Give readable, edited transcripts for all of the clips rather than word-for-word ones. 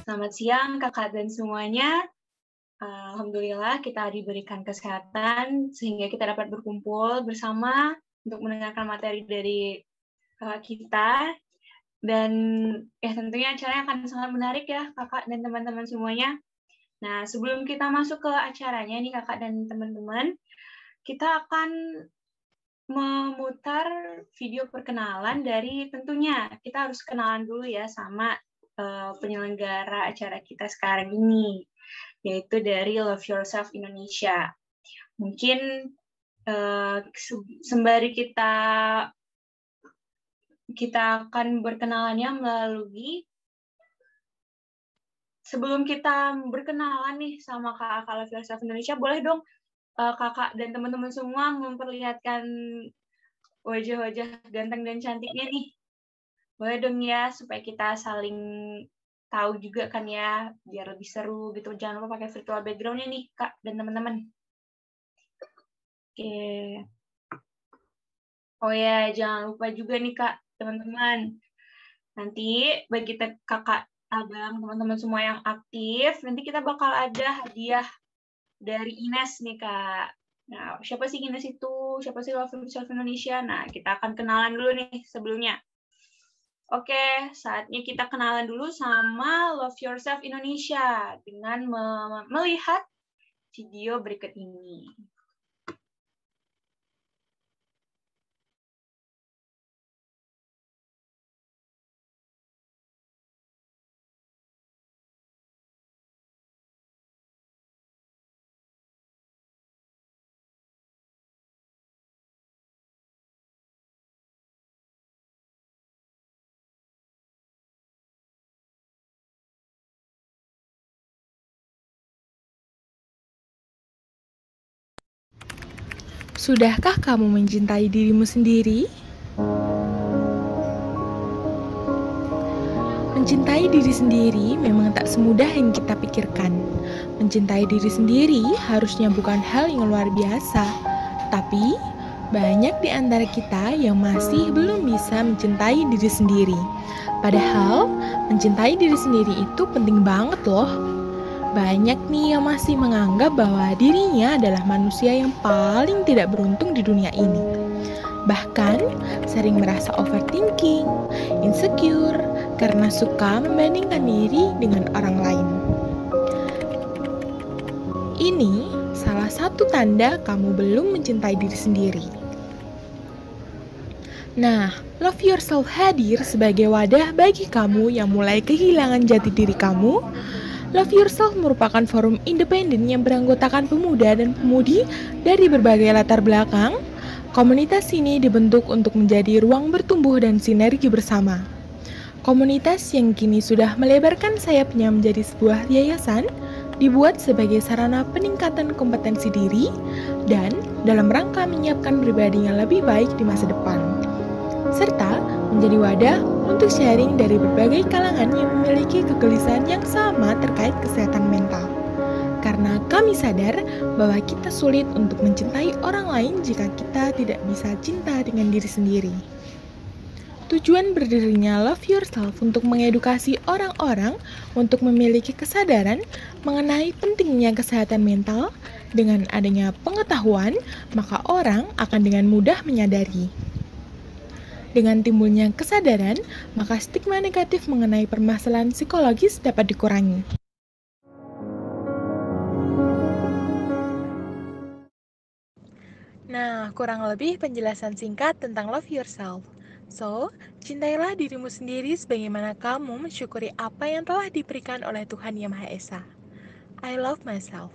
Selamat siang kakak dan semuanya. Alhamdulillah kita diberikan kesehatan sehingga kita dapat berkumpul bersama untuk mendengarkan materi dari kakak kita. Dan tentunya acaranya akan sangat menarik ya kakak dan teman-teman semuanya. Nah, sebelum kita masuk ke acaranya nih kakak dan teman-teman, kita akan memutar video perkenalan dari tentunya kita harus kenalan dulu ya sama penyelenggara acara kita sekarang ini, yaitu dari Love Yourself Indonesia. Mungkin sembari kita akan berkenalannya melalui, sebelum kita berkenalan nih sama kakak Love Yourself Indonesia, boleh dong kakak dan teman-teman semua memperlihatkan wajah-wajah ganteng dan cantiknya nih. Boleh dong ya, supaya kita saling tahu juga kan ya, biar lebih seru gitu. Jangan lupa pakai virtual background-nya nih, Kak dan teman-teman. Oke. Oh ya, jangan lupa juga nih, Kak, teman-teman. Nanti bagi kakak, abang, teman-teman semua yang aktif, nanti kita bakal ada hadiah dari Ines nih, Kak. Nah, siapa sih Ines itu? Siapa sih Love Yourself Indonesia? Nah, kita akan kenalan dulu nih sebelumnya. Oke, saatnya kita kenalan dulu sama Love Yourself Indonesia dengan melihat video berikut ini. Sudahkah kamu mencintai dirimu sendiri? Mencintai diri sendiri memang tak semudah yang kita pikirkan. Mencintai diri sendiri harusnya bukan hal yang luar biasa, tapi banyak di antara kita yang masih belum bisa mencintai diri sendiri. Padahal, mencintai diri sendiri itu penting banget loh. Banyak nih yang masih menganggap bahwa dirinya adalah manusia yang paling tidak beruntung di dunia ini. Bahkan sering merasa overthinking, insecure, karena suka membandingkan diri dengan orang lain. Ini salah satu tanda kamu belum mencintai diri sendiri. Nah, Love Yourself hadir sebagai wadah bagi kamu yang mulai kehilangan jati diri kamu. Love Yourself merupakan forum independen yang beranggotakan pemuda dan pemudi dari berbagai latar belakang. Komunitas ini dibentuk untuk menjadi ruang bertumbuh dan sinergi bersama. Komunitas yang kini sudah melebarkan sayapnya menjadi sebuah yayasan, dibuat sebagai sarana peningkatan kompetensi diri dan dalam rangka menyiapkan pribadi yang lebih baik di masa depan, serta menjadi wadah untuk sharing dari berbagai kalangan yang memiliki kegelisahan yang sama terkait kesehatan mental. Karena kami sadar bahwa kita sulit untuk mencintai orang lain jika kita tidak bisa cinta dengan diri sendiri. Tujuan berdirinya Love Yourself untuk mengedukasi orang-orang untuk memiliki kesadaran mengenai pentingnya kesehatan mental. Dengan adanya pengetahuan, maka orang akan dengan mudah menyadari. Dengan timbulnya kesadaran, maka stigma negatif mengenai permasalahan psikologis dapat dikurangi. Nah, kurang lebih penjelasan singkat tentang Love Yourself. So, cintailah dirimu sendiri sebagaimana kamu mensyukuri apa yang telah diberikan oleh Tuhan Yang Maha Esa. I love myself.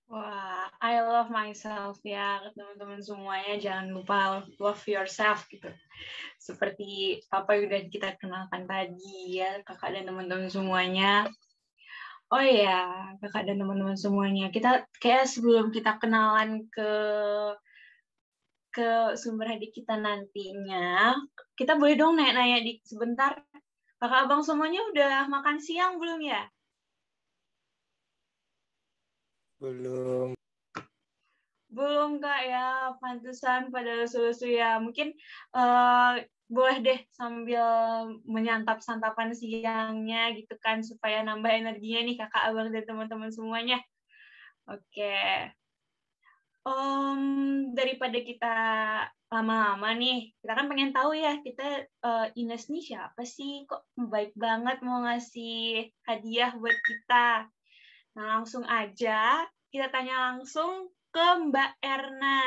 Wah, I love myself ya teman-teman semuanya. Jangan lupa love yourself gitu. Seperti apa yang udah kita kenalkan tadi ya kakak dan teman-teman semuanya. Oh iya, kakak dan teman-teman semuanya. Kita kayak sebelum kita kenalan ke sumber hadir kita nantinya, kita boleh dong nanya-nanya sebentar. Kakak abang semuanya udah makan siang belum ya? Belum. Belum Kak ya, pantesan pada lesu-lesu ya. Mungkin boleh deh sambil menyantap santapan siangnya gitu kan, supaya nambah energinya nih kakak, abang, dan teman-teman semuanya. Oke. Daripada kita lama-lama nih, kita kan pengen tahu ya, kita Ines nih siapa sih? Kok baik banget mau ngasih hadiah buat kita. Nah, langsung aja kita tanya langsung ke Mbak Erna.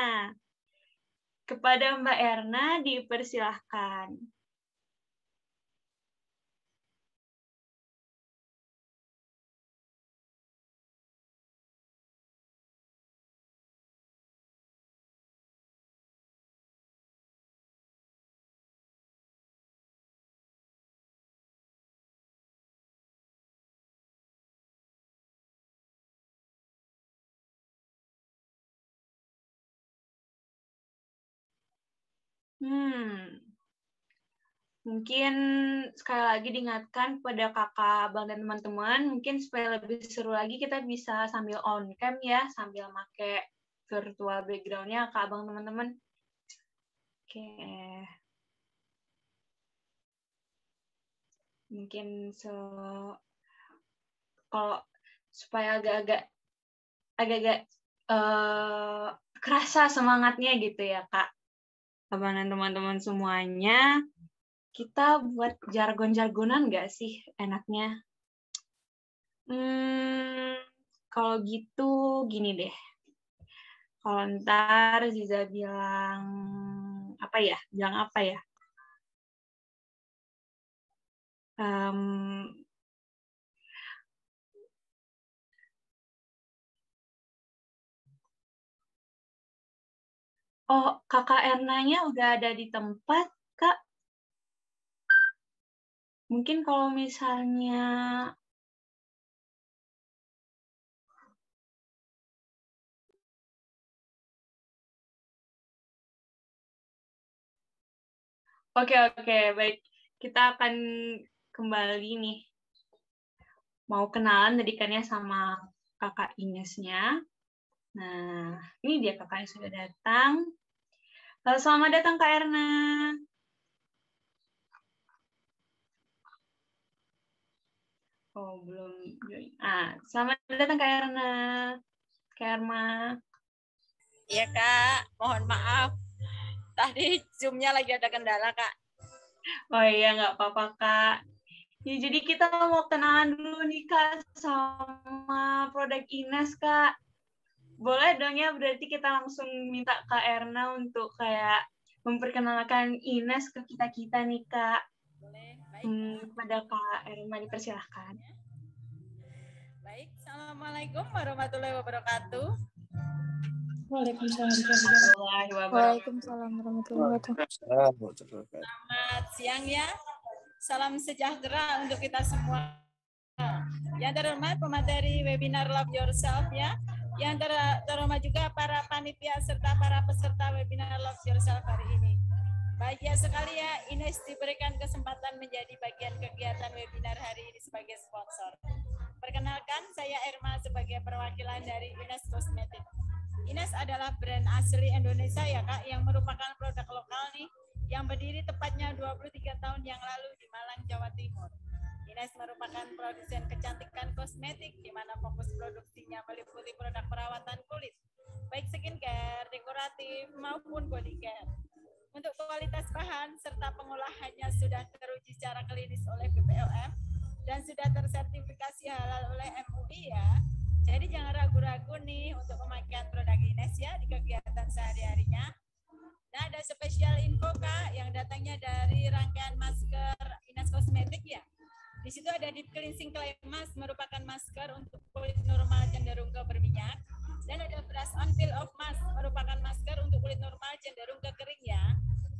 Kepada Mbak Erna dipersilahkan. Mungkin sekali lagi diingatkan pada kakak, abang, dan teman-teman, mungkin supaya lebih seru lagi kita bisa sambil on cam ya, sambil pakai virtual background-nya kak, abang, teman-teman. Oke. Mungkin kalau supaya agak-agak kerasa semangatnya gitu ya kak, abang dan teman-teman semuanya. Kita buat jargon-jargonan nggak sih enaknya? Kalau gitu gini deh. Kalau ntar Ziza bilang apa ya? Bilang apa ya? Oh, kakak Ernanya udah ada di tempat, Kak? Mungkin kalau misalnya Oke, baik. Kita akan kembali nih. Mau kenalan tadikannya sama kakak Inesnya. Nah, ini dia kakaknya sudah datang. Selamat datang, Kak Erna. Oh, belum join. Selamat datang, Kak Erna. Kak Erma. Iya, Kak. Mohon maaf. Tadi Zoom-nya lagi ada kendala, Kak. Oh iya, nggak apa-apa, Kak. Ya, jadi kita mau kenalan dulu nih, Kak, sama produk Ines, Kak. Boleh dong ya, berarti kita langsung minta Kak Erna untuk kayak memperkenalkan Ines ke kita-kita nih, Kak. Boleh, baik. Kepada Kak Erna dipersilahkan. Baik, Assalamualaikum warahmatullahi wabarakatuh. Waalaikumsalam warahmatullahi wabarakatuh. Selamat siang ya. Salam sejahtera untuk kita semua. Yang terhormat pemateri webinar Love Yourself ya. Yang terhormat juga para panitia serta para peserta webinar Love Yourself hari ini. Bahagia sekali ya, Ines diberikan kesempatan menjadi bagian kegiatan webinar hari ini sebagai sponsor. Perkenalkan, saya Erma sebagai perwakilan dari Ines Cosmetics. Ines adalah brand asli Indonesia ya Kak, yang merupakan produk lokal nih, yang berdiri tepatnya 23 tahun yang lalu di Malang, Jawa Timur. Ines merupakan produsen kecantikan kosmetik, di mana fokus produksinya meliputi produk perawatan kulit, baik skincare, dekoratif, maupun body care. Untuk kualitas bahan serta pengolahannya sudah teruji secara klinis oleh BPOM dan sudah tersertifikasi halal oleh MUI ya. Jadi jangan ragu-ragu nih untuk pemakaian produk Ines ya di kegiatan sehari-harinya. Nah, ada spesial info Kak yang datangnya dari rangkaian masker Ines Cosmetics ya. Di situ ada Deep Cleansing Clay Mask, merupakan masker untuk kulit normal cenderung ke berminyak. Dan ada Brush on Peel Off Mask, merupakan masker untuk kulit normal cenderung ke kering ya.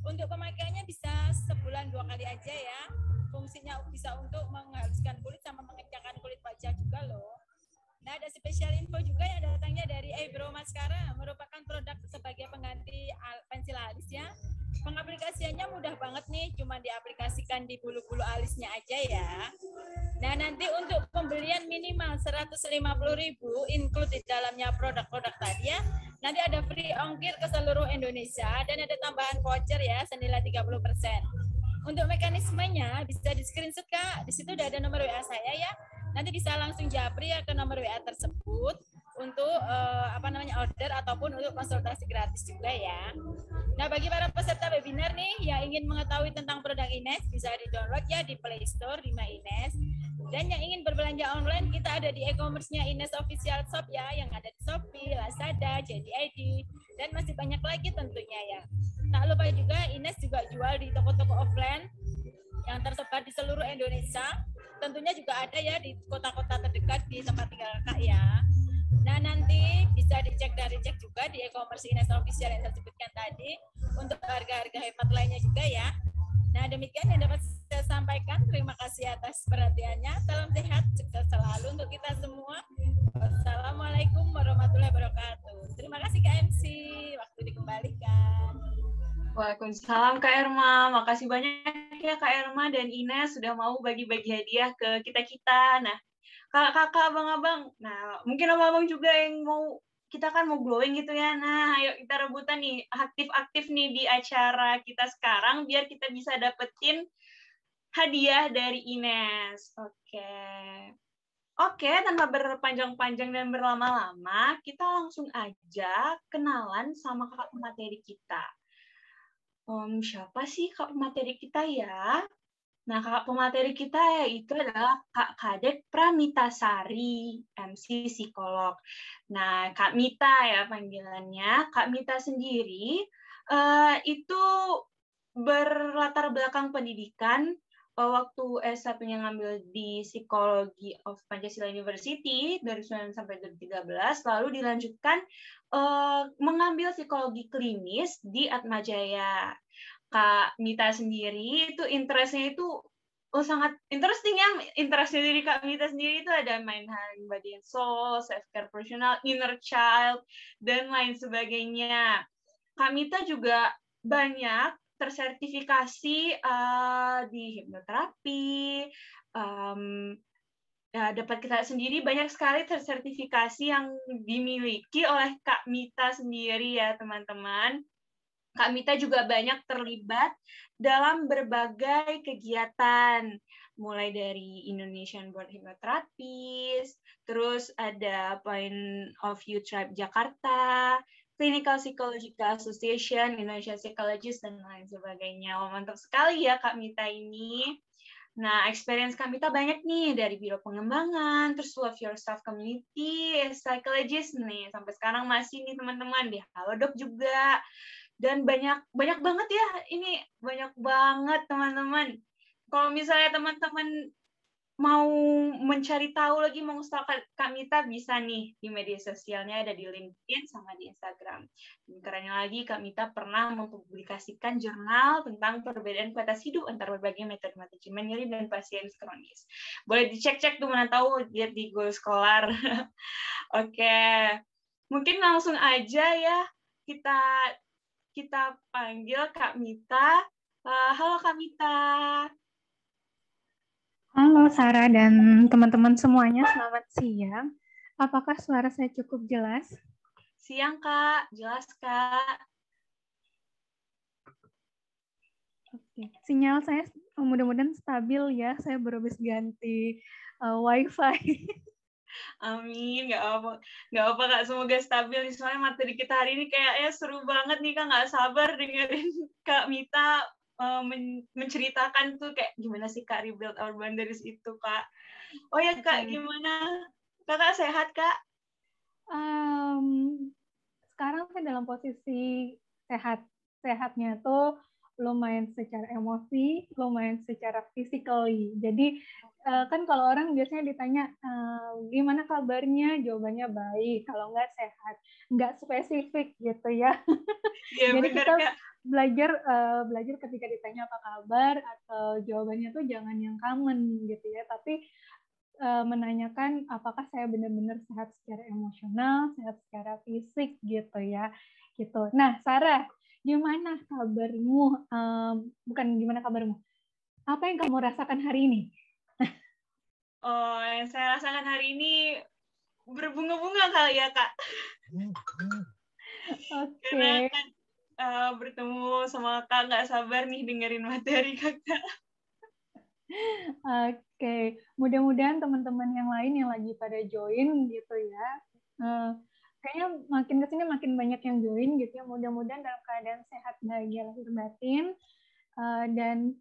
Untuk pemakaiannya bisa sebulan 2 kali aja ya. Fungsinya bisa untuk menghaluskan kulit sama mengencangkan kulit wajah juga loh. Nah, ada spesial info juga yang datangnya dari Eyebrow Mascara, merupakan produk sebagai pengganti pensil alis ya. Pengaplikasiannya mudah banget nih, cuma diaplikasikan di bulu-bulu alisnya aja ya. Nah, nanti untuk pembelian minimal 150.000 include di dalamnya produk-produk tadi ya. Nanti ada free ongkir ke seluruh Indonesia dan ada tambahan voucher ya senilai 30%. Untuk mekanismenya bisa di screenshot Kak. Di situ udah ada nomor WA saya ya. Nanti bisa langsung japri ya ke nomor WA tersebut untuk order ataupun untuk konsultasi gratis juga ya. Nah, bagi para peserta webinar nih yang ingin mengetahui tentang produk Ines bisa di-download ya di Play Store di My Ines. Dan yang ingin berbelanja online kita ada di e-commerce-nya Ines Official Shop ya, yang ada di Shopee, Lazada, JD.id, dan masih banyak lagi tentunya ya. Tak lupa juga Ines juga jual di toko-toko offline yang tersebar di seluruh Indonesia. Tentunya juga ada ya di kota-kota terdekat di tempat tinggal Kak ya. Nah, nanti bisa dicek juga di e-commerce Ines Official yang saya sebutkan tadi untuk harga-harga hemat lainnya juga ya. Nah, demikian yang dapat saya sampaikan. Terima kasih atas perhatiannya. Salam sehat, sukses selalu untuk kita semua. Wassalamualaikum warahmatullahi wabarakatuh. Terima kasih Kak MC. Waktu dikembalikan. Waalaikumsalam Kak Erma. Makasih banyak ya Kak Erma dan Ines sudah mau bagi-bagi hadiah ke kita-kita. Nah, kakak-kakak, abang-abang. Nah, mungkin abang-abang juga yang kita kan mau glowing gitu ya. Nah, ayo kita rebutan nih, aktif-aktif nih di acara kita sekarang, biar kita bisa dapetin hadiah dari Ines. Oke, tanpa berpanjang-panjang dan berlama-lama, kita langsung aja kenalan sama kakak materi kita. Siapa sih kakak materi kita ya? Nah, kakak pemateri kita yaitu adalah Kak Kadek Pramitasari, MC Psikolog. Nah, Kak Mita ya panggilannya. Kak Mita sendiri itu berlatar belakang pendidikan waktu S1-nya ngambil di Psikologi of Pancasila University dari 2009 sampai 2013, lalu dilanjutkan mengambil psikologi klinis di Atmajaya. Kak Mita sendiri itu interest-nya itu sangat interesting ya. Interest-nya dari Kak Mita sendiri itu ada mind, heart, body and soul, self-care personal, inner child, dan lain sebagainya. Kak Mita juga banyak tersertifikasi di hipnoterapi, dapat kita sendiri banyak sekali tersertifikasi yang dimiliki oleh Kak Mita sendiri ya teman-teman. Kak Mita juga banyak terlibat dalam berbagai kegiatan, mulai dari Indonesian Board Hypnotherapist, terus ada Point of View Tribe Jakarta, Clinical Psychological Association, Indonesia Psychologist, dan lain sebagainya. Wah, mantap sekali ya Kak Mita ini. Nah, experience Kak Mita banyak nih, dari Biro Pengembangan, terus Love Yourself Community, Psychologist nih, sampai sekarang masih nih teman-teman, di Halodoc juga. Dan banyak banget ya, ini banyak banget teman-teman. Kalau misalnya teman-teman mau mencari tahu lagi, mau stalk Kak Mita, bisa nih di media sosialnya, ada di LinkedIn sama di Instagram. Dan kerennya lagi, Kak Mita pernah mempublikasikan jurnal tentang perbedaan kualitas hidup antara berbagai metode manajemen nyeri dan pasien kronis. Boleh dicek-cek tuh, mana tahu lihat di Goal Scholar. Oke, mungkin langsung aja ya kita panggil Kak Mita. Halo Kak Mita. Halo Sarah dan teman-teman semuanya, selamat siang. Apakah suara saya cukup jelas? Siang Kak, jelas Kak. Oke, sinyal saya mudah-mudahan stabil ya, saya baru habis ganti wifi. Amin, nggak apa Kak, semoga stabil. Soalnya materi kita hari ini kayaknya seru banget nih Kak, nggak sabar dengerin Kak Mita menceritakan tuh kayak gimana sih Kak rebuild our boundaries itu Kak. Oh ya Kak, gimana? Kakak sehat Kak? Sekarang saya dalam posisi sehatnya tuh lumayan secara emosi, lumayan secara physically. Jadi kan kalau orang biasanya ditanya gimana kabarnya, jawabannya baik. Kalau nggak sehat, nggak spesifik gitu ya. Ya, jadi bener, kita Kak. belajar ketika ditanya apa kabar atau jawabannya tuh jangan yang common gitu ya, tapi menanyakan apakah saya benar-benar sehat secara emosional, sehat secara fisik gitu ya, gitu. Nah, Sarah, gimana kabarmu? Bukan gimana kabarmu? Apa yang kamu rasakan hari ini? Oh, yang saya rasakan hari ini berbunga-bunga kali ya, Kak. Oke. Karena kan bertemu sama Kak. Nggak sabar nih dengerin materi Kakak. Oke, mudah-mudahan teman-teman yang lain yang lagi pada join gitu ya. Kayaknya makin kesini makin banyak yang join gitu ya. Mudah-mudahan dalam keadaan sehat, bahagia lahir batin, dan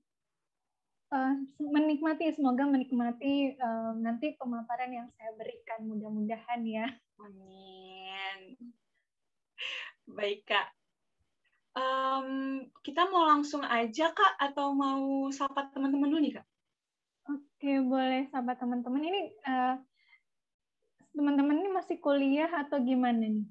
semoga menikmati nanti pemaparan yang saya berikan, mudah-mudahan ya. Amin. Baik Kak. Kita mau langsung aja Kak, atau mau sapa teman-teman dulu nih Kak? Oke, boleh sahabat teman-teman. Ini teman-teman ini masih kuliah atau gimana nih?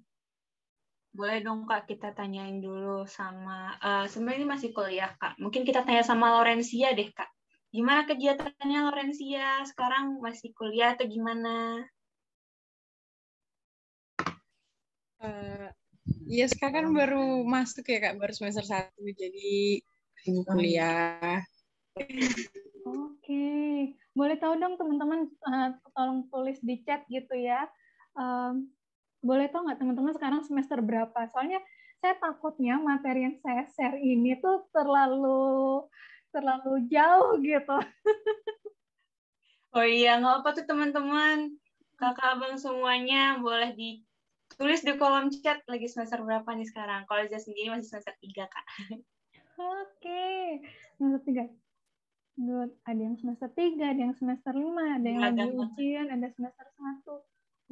Boleh dong Kak, kita tanyain dulu sama, sebenarnya ini masih kuliah Kak. Mungkin kita tanya sama Laurencia deh Kak. Gimana kegiatannya Laurencia? Sekarang masih kuliah atau gimana? Iya, sekarang kan baru masuk ya Kak, baru semester 1, jadi ini kuliah. Oke, boleh tahu dong teman-teman, tolong tulis di chat gitu ya. Boleh tahu nggak teman-teman sekarang semester berapa? Soalnya saya takutnya materi yang saya share ini tuh terlalu jauh gitu. Oh iya, nggak apa tuh teman-teman. Kakak abang semuanya boleh ditulis di kolom chat lagi semester berapa nih sekarang. Kalau saya sendiri masih semester 3 Kak. Oke, semester 3. Good. Ada yang semester 3, ada yang semester 5, ada yang lagi ujian, ada semester 1.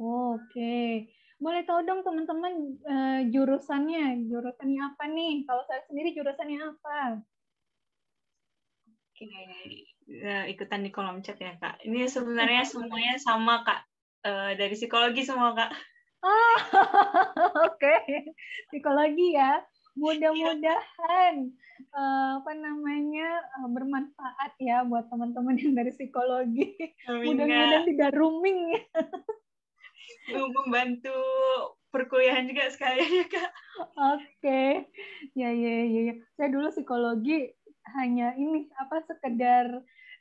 Oke. Boleh tahu dong teman-teman jurusannya apa nih? Kalau saya sendiri jurusannya apa? Oke, ikutan di kolom chat ya Kak. Ini sebenarnya semuanya sama Kak. Dari psikologi semua Kak. Oke. Psikologi ya. Mudah-mudahan bermanfaat ya buat teman-teman yang dari psikologi. Mudah-mudahan tidak rooming ya. Membantu perkuliahan juga sekalian ya Kak. Oke. Ya. Saya dulu psikologi hanya ini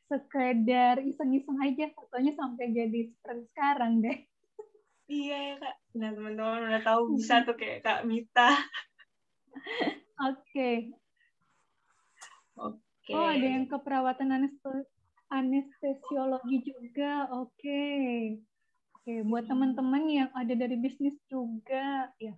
sekedar iseng-iseng aja, fotonya sampai jadi seperti sekarang deh. Iya ya Kak. Nah teman-teman udah tahu bisa tuh kayak Kak Mita. Oke. Oke. Oh, ada yang keperawatan anestesiologi juga. Oke. Buat teman-teman yang ada dari bisnis juga, ya.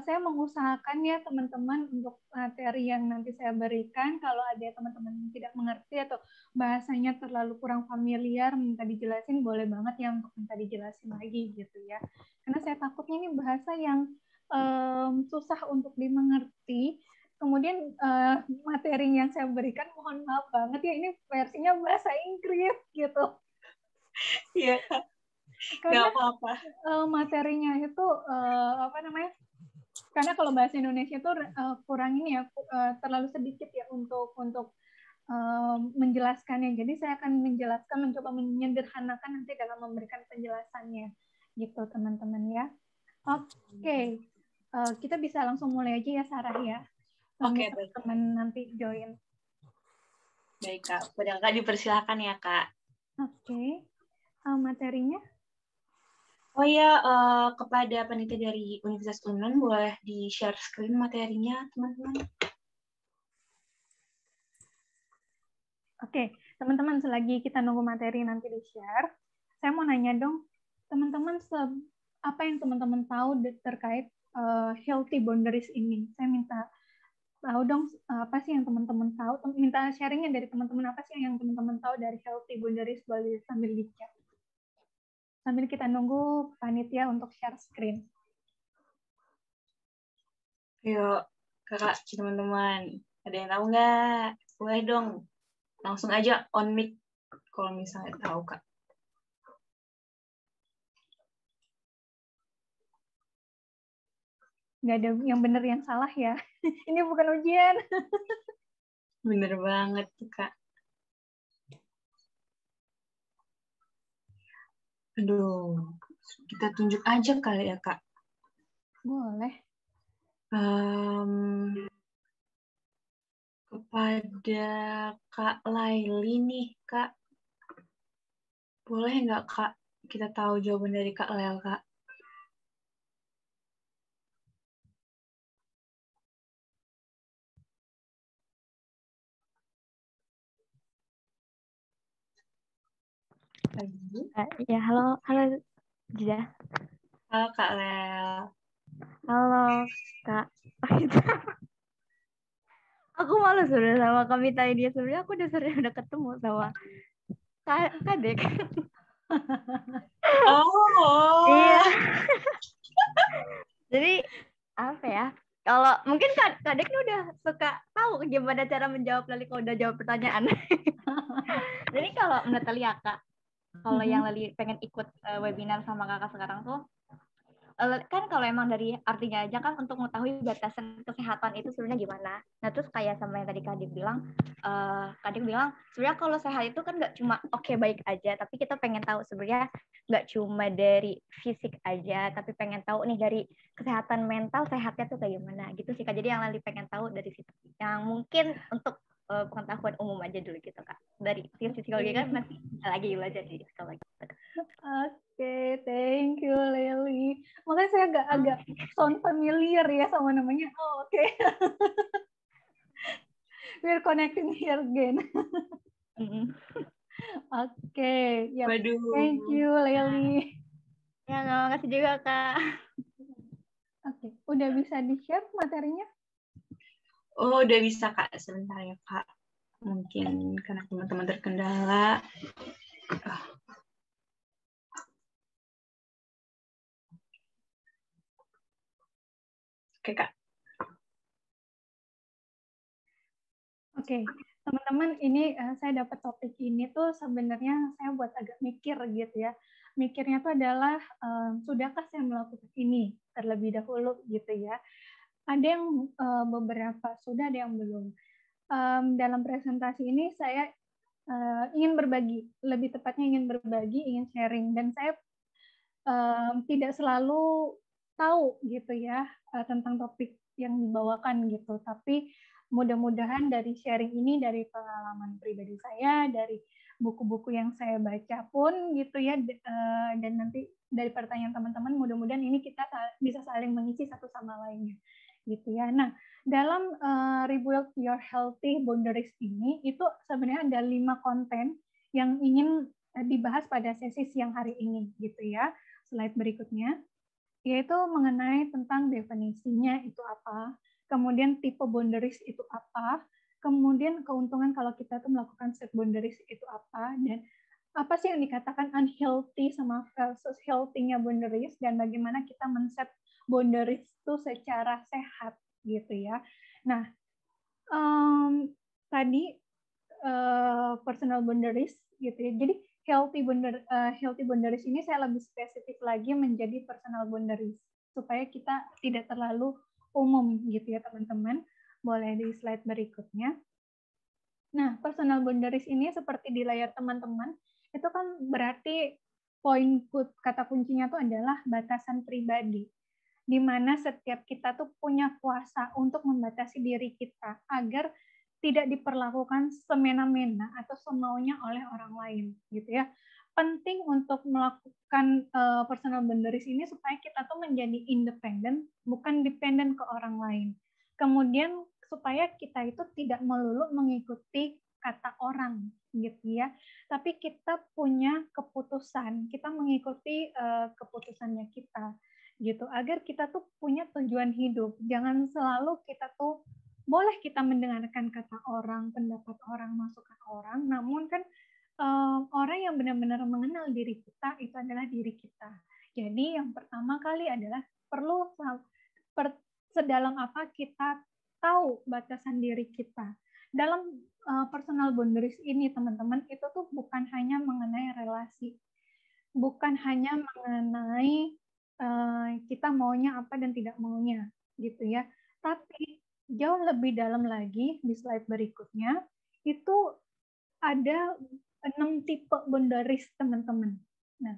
Saya mengusahakan ya teman-teman untuk materi yang nanti saya berikan, kalau ada teman-teman yang tidak mengerti atau bahasanya terlalu kurang familiar, minta dijelasin, boleh banget ya untuk minta dijelasin lagi gitu ya. Karena saya takutnya ini bahasa yang susah untuk dimengerti. Kemudian materi yang saya berikan, mohon maaf banget ya, ini versinya bahasa Inggris gitu. Iya. Karena apa-apa. Materinya itu karena kalau bahasa Indonesia itu kurang ini ya, terlalu sedikit ya untuk menjelaskannya. Jadi saya akan mencoba menyederhanakan nanti dalam memberikan penjelasannya gitu teman-teman ya. Oke. Kita bisa langsung mulai aja ya Sarah ya. Oke, teman-teman nanti join. Baik Kak, pada Kak dipersilakan ya Kak. Oke. Materinya? Oh ya, kepada panitia dari Universitas Unan boleh di-share screen materinya, teman-teman. Oke, teman-teman, selagi kita nunggu materi nanti di-share, saya mau nanya dong, teman-teman, apa yang teman-teman tahu terkait healthy boundaries ini? Saya minta tahu dong, apa sih yang teman-teman tahu? Minta sharingnya dari teman-teman, apa sih yang teman-teman tahu dari healthy boundaries, boleh sambil di-chat. Sambil kita nunggu panitia untuk share screen. Yuk, kakak, teman-teman. Ada yang tahu nggak? Boleh dong. Langsung aja on mic kalau misalnya tahu, Kak. Nggak ada yang benar yang salah ya. Ini bukan ujian. Bener banget tuh, Kak. Aduh, kita tunjuk aja kali ya, Kak. Boleh. Kepada Kak Laili nih, Kak. Boleh nggak, Kak, kita tahu jawaban dari Kak Lail, Kak? Ya, halo Jida. Halo Kak Lel. Halo Kak. Aku malu sudah sama Kak Mita ini. Sebenarnya aku udah ketemu sama Kadek. Oh. Iya. Jadi apa ya? Kalau mungkin Kadek ini udah suka tahu gimana cara menjawab Lali kalau udah jawab pertanyaan. Jadi kalau menurut Lali ya Kak, kalau yang Lali pengen ikut webinar sama Kakak sekarang tuh, kan kalau emang dari artinya aja kan untuk mengetahui batasan kesehatan itu sebenarnya gimana. Nah terus kayak sama yang tadi Kadek bilang sebenarnya kalau sehat itu kan nggak cuma oke, baik aja, tapi kita pengen tahu sebenarnya nggak cuma dari fisik aja, tapi pengen tahu nih dari kesehatan mental sehatnya tuh kayak gimana gitu sih Kak. Jadi yang Lali pengen tahu dari situ, yang mungkin untuk pengetahuan umum aja dulu gitu Kak. Dari sisi psikologi kan masih lagi belajar di psikologi. Oke, thank you Leli. Makanya saya agak sound familiar ya sama namanya. Oh, oke. We're connecting here again. Oke, ya. Thank you Leli. Ya, terima kasih juga Kak. Oke, udah bisa di-share materinya? Oh, udah bisa Kak, sebentar ya Kak. Mungkin karena teman-teman terkendala. Oke Kak. Oke, teman-teman, ini saya dapat topik ini tuh sebenarnya saya buat agak mikir gitu ya. Mikirnya tuh adalah sudahkah saya melakukan ini terlebih dahulu gitu ya. Ada yang beberapa sudah, ada yang belum. Dalam presentasi ini saya ingin berbagi, lebih tepatnya ingin berbagi, ingin sharing, dan saya tidak selalu tahu gitu ya tentang topik yang dibawakan gitu, tapi mudah-mudahan dari sharing ini, dari pengalaman pribadi saya, dari buku-buku yang saya baca pun gitu ya, dan nanti dari pertanyaan teman-teman, mudah-mudahan ini kita bisa saling mengisi satu sama lainnya gitu ya. Nah, dalam Rebuild Your Healthy Boundaries ini, itu sebenarnya ada 5 konten yang ingin dibahas pada sesi siang hari ini gitu ya. Slide berikutnya, yaitu mengenai tentang definisinya itu apa, kemudian tipe boundaries itu apa, kemudian keuntungan kalau kita tuh melakukan set boundaries itu apa, dan apa sih yang dikatakan unhealthy sama versus healthy-nya boundaries, dan bagaimana kita men-set boundaries itu secara sehat gitu ya. Nah, tadi personal boundaries gitu ya. Jadi healthy boundaries ini saya lebih spesifik lagi menjadi personal boundaries supaya kita tidak terlalu umum gitu ya teman-teman. Boleh di slide berikutnya. Nah, personal boundaries ini seperti di layar teman-teman, itu kan berarti kata kuncinya itu adalah batasan pribadi, di mana setiap kita tuh punya kuasa untuk membatasi diri kita agar tidak diperlakukan semena-mena atau semaunya oleh orang lain, gitu ya. Penting untuk melakukan personal boundaries ini supaya kita tuh menjadi independen, bukan dependen ke orang lain. Kemudian supaya kita itu tidak melulu mengikuti kata orang, gitu ya. Tapi kita punya keputusan, kita mengikuti keputusannya kita, gitu. Agar kita tuh punya tujuan hidup. Jangan selalu kita tuh boleh kita mendengarkan kata orang, pendapat orang, masukan orang, namun kan orang yang benar-benar mengenal diri kita itu adalah diri kita. Jadi yang pertama kali adalah perlu sedalam apa kita tahu batasan diri kita. Dalam personal boundaries ini teman-teman, itu tuh bukan hanya mengenai relasi, bukan hanya mengenai kita maunya apa dan tidak maunya gitu ya, tapi jauh lebih dalam lagi. Di slide berikutnya itu ada 6 tipe boundaries teman-teman. Nah,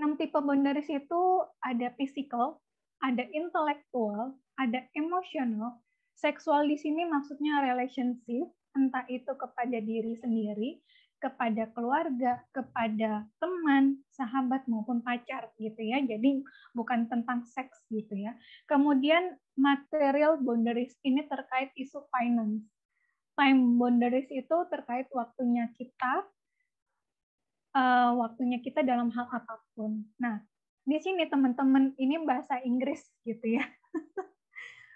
6 tipe boundaries itu ada physical, ada intellectual, ada emotional, seksual di sini maksudnya relationship, entah itu kepada diri sendiri, kepada keluarga, kepada teman, sahabat maupun pacar gitu ya. Jadi bukan tentang seks gitu ya. Kemudian material boundaries ini terkait isu finance. Time boundaries itu terkait waktunya kita, waktunya kita dalam hal apapun. Nah, di sini teman-teman ini bahasa Inggris gitu ya.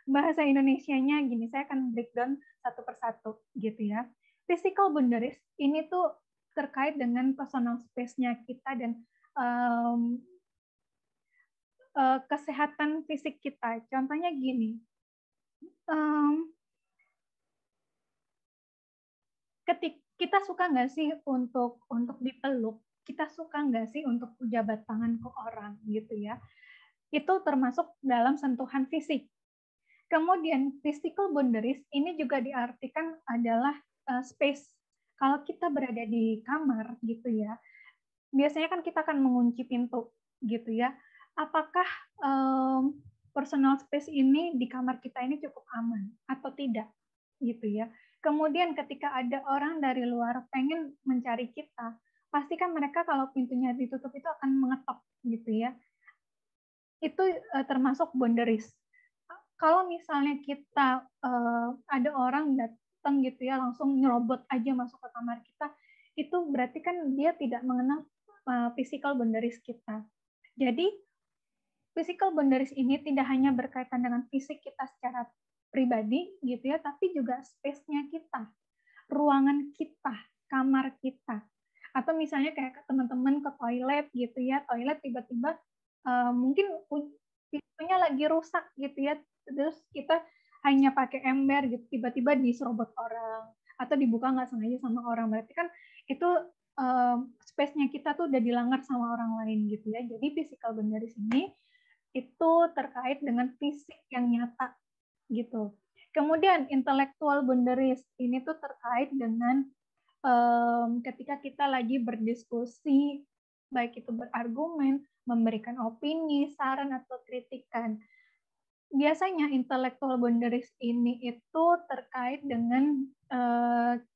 Bahasa Indonesianya gini, saya akan breakdown satu persatu gitu ya. Physical boundaries ini tuh terkait dengan personal space-nya kita dan kesehatan fisik kita. Contohnya gini, ketika kita suka nggak sih untuk dipeluk? Kita suka nggak sih untuk jabat tangan ke orang gitu ya? Itu termasuk dalam sentuhan fisik. Kemudian physical boundaries ini juga diartikan adalah space. Kalau kita berada di kamar gitu ya, biasanya kan kita akan mengunci pintu gitu ya. Apakah personal space ini di kamar kita ini cukup aman atau tidak gitu ya. Kemudian ketika ada orang dari luar pengen mencari kita, pasti kan mereka kalau pintunya ditutup itu akan mengetok gitu ya. Itu termasuk boundaries. Kalau misalnya kita ada orang datang gitu ya, langsung nyerobot aja masuk ke kamar kita, itu berarti kan dia tidak mengenal physical boundaries kita. Jadi physical boundaries ini tidak hanya berkaitan dengan fisik kita secara pribadi gitu ya, tapi juga space-nya kita, ruangan kita, kamar kita. Atau misalnya kayak teman-teman ke toilet gitu ya, toilet tiba-tiba mungkin pintunya lagi rusak gitu ya, terus kita hanya pakai ember gitu, tiba-tiba diserobot orang atau dibuka nggak sengaja sama orang, berarti kan itu space-nya kita tuh udah dilanggar sama orang lain gitu ya. Jadi physical boundaries ini itu terkait dengan fisik yang nyata gitu. Kemudian intellectual boundaries ini tuh terkait dengan ketika kita lagi berdiskusi, baik itu berargumen, memberikan opini, saran atau kritikan. Biasanya intellectual boundaries ini itu terkait dengan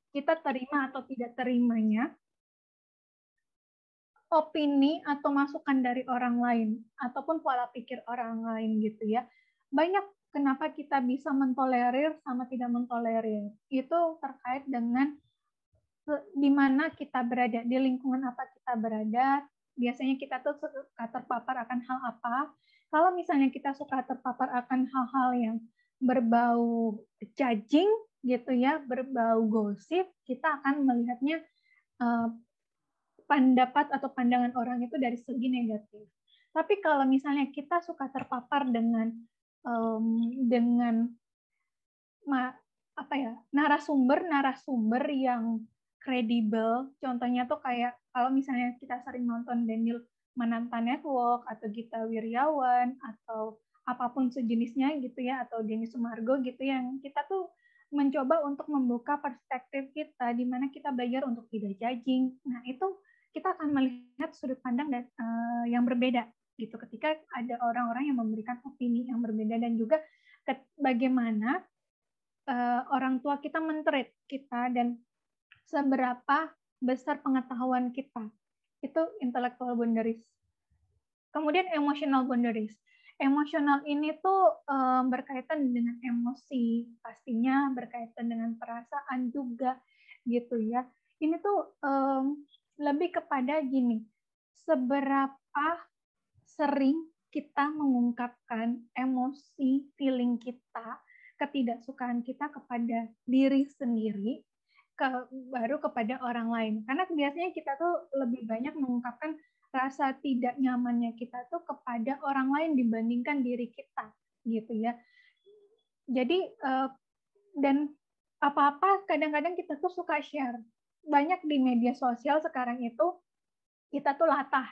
kita terima atau tidak terimanya opini atau masukan dari orang lain ataupun pola pikir orang lain gitu ya. Banyak kenapa kita bisa mentolerir sama tidak mentolerir. Itu terkait dengan di mana kita berada, di lingkungan apa kita berada. Biasanya kita tuh suka terpapar akan hal apa. Kalau misalnya kita suka terpapar akan hal-hal yang berbau judging gitu ya, berbau gosip, kita akan melihatnya pendapat atau pandangan orang itu dari segi negatif. Tapi kalau misalnya kita suka terpapar dengan narasumber yang kredibel, contohnya tuh kayak kalau misalnya kita sering nonton Daniel Mananta Network atau Gita Wirjawan atau apapun sejenisnya gitu ya, atau Denny Sumargo gitu, yang kita tuh mencoba untuk membuka perspektif kita di mana kita belajar untuk tidak judging. Nah, itu kita akan melihat sudut pandang yang berbeda gitu ketika ada orang-orang yang memberikan opini yang berbeda, dan juga bagaimana orang tua kita men-treat kita dan seberapa besar pengetahuan kita. Itu intellectual boundaries. Kemudian emotional boundaries. Emosional ini tuh berkaitan dengan emosi, pastinya berkaitan dengan perasaan juga gitu ya. Ini tuh lebih kepada gini, seberapa sering kita mengungkapkan emosi, feeling kita, ketidaksukaan kita kepada diri sendiri, baru kepada orang lain. Karena biasanya kita tuh lebih banyak mengungkapkan rasa tidak nyamannya kita tuh kepada orang lain dibandingkan diri kita, gitu ya. Jadi dan apa-apa kadang-kadang kita tuh suka share. Banyak di media sosial sekarang itu kita tuh latah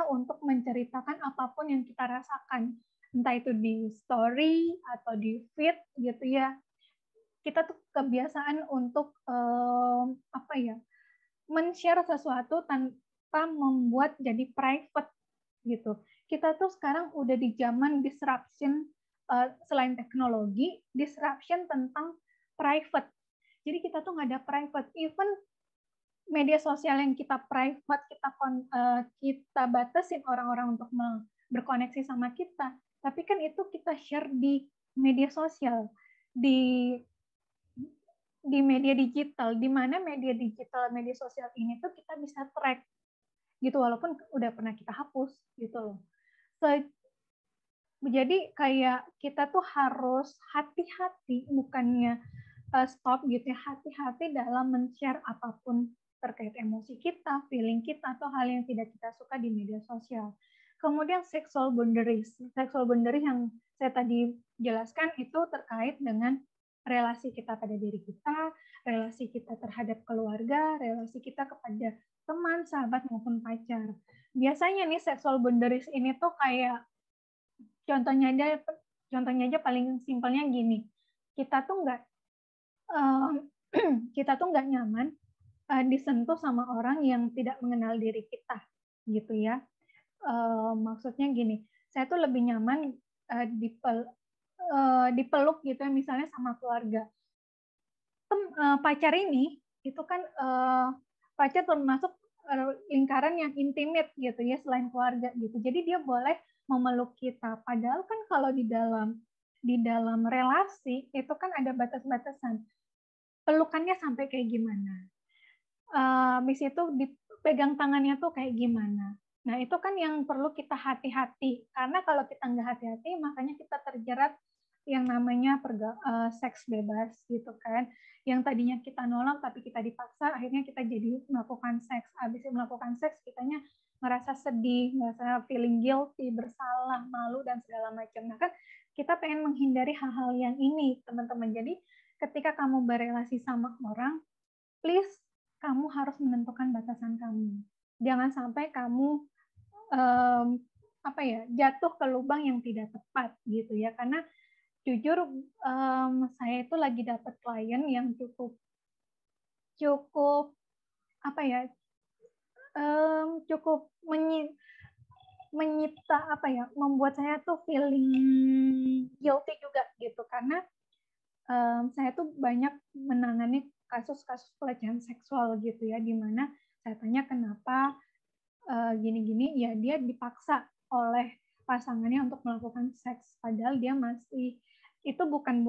untuk menceritakan apapun yang kita rasakan, entah itu di story atau di feed gitu ya. Kita tuh kebiasaan untuk men-share sesuatu tanpa membuat jadi private gitu. Kita tuh sekarang udah di zaman disruption, selain teknologi, disruption tentang private. Jadi kita tuh nggak ada private. Even media sosial yang kita private, kita batasin orang-orang untuk berkoneksi sama kita. Tapi kan itu kita share di media sosial, di media digital, di mana media digital, media sosial ini tuh kita bisa track gitu, walaupun udah pernah kita hapus gitu loh. Jadi kayak kita tuh harus hati-hati, bukannya stop gitu ya, hati-hati dalam men-share apapun terkait emosi kita, feeling kita, atau hal yang tidak kita suka di media sosial. Kemudian sexual boundaries. Sexual boundaries yang saya tadi jelaskan itu terkait dengan relasi kita pada diri kita, relasi kita terhadap keluarga, relasi kita kepada teman, sahabat, maupun pacar. Biasanya nih sexual boundaries ini tuh kayak contohnya aja paling simpelnya gini, kita tuh nggak nyaman disentuh sama orang yang tidak mengenal diri kita, gitu ya. Maksudnya gini, saya tuh lebih nyaman dipeluk gitu ya, misalnya sama keluarga. Pacar ini itu kan pacar termasuk lingkaran yang intimate gitu ya, selain keluarga gitu. Jadi dia boleh memeluk kita. Padahal kan kalau di dalam relasi itu kan ada batas-batasan. Pelukannya sampai kayak gimana? Habis itu dipegang tangannya tuh kayak gimana? Nah, itu kan yang perlu kita hati-hati. Karena kalau kita nggak hati-hati, makanya kita terjerat yang namanya seks bebas gitu kan. Yang tadinya kita nolak tapi kita dipaksa, akhirnya kita jadi melakukan seks. Habis melakukan seks, kitanya ngerasa sedih, ngerasa feeling guilty, bersalah, malu, dan segala macam. Nah kan kita pengen menghindari hal-hal yang ini, teman-teman. Jadi ketika kamu berelasi sama orang, please kamu harus menentukan batasan kamu. Jangan sampai kamu jatuh ke lubang yang tidak tepat gitu ya. Karena jujur saya itu lagi dapat klien yang cukup menyita membuat saya tuh feeling guilty juga gitu, karena saya tuh banyak menangani kasus-kasus pelecehan seksual gitu ya, di mana saya tanya kenapa gini-gini, ya dia dipaksa oleh pasangannya untuk melakukan seks, padahal dia masih itu bukan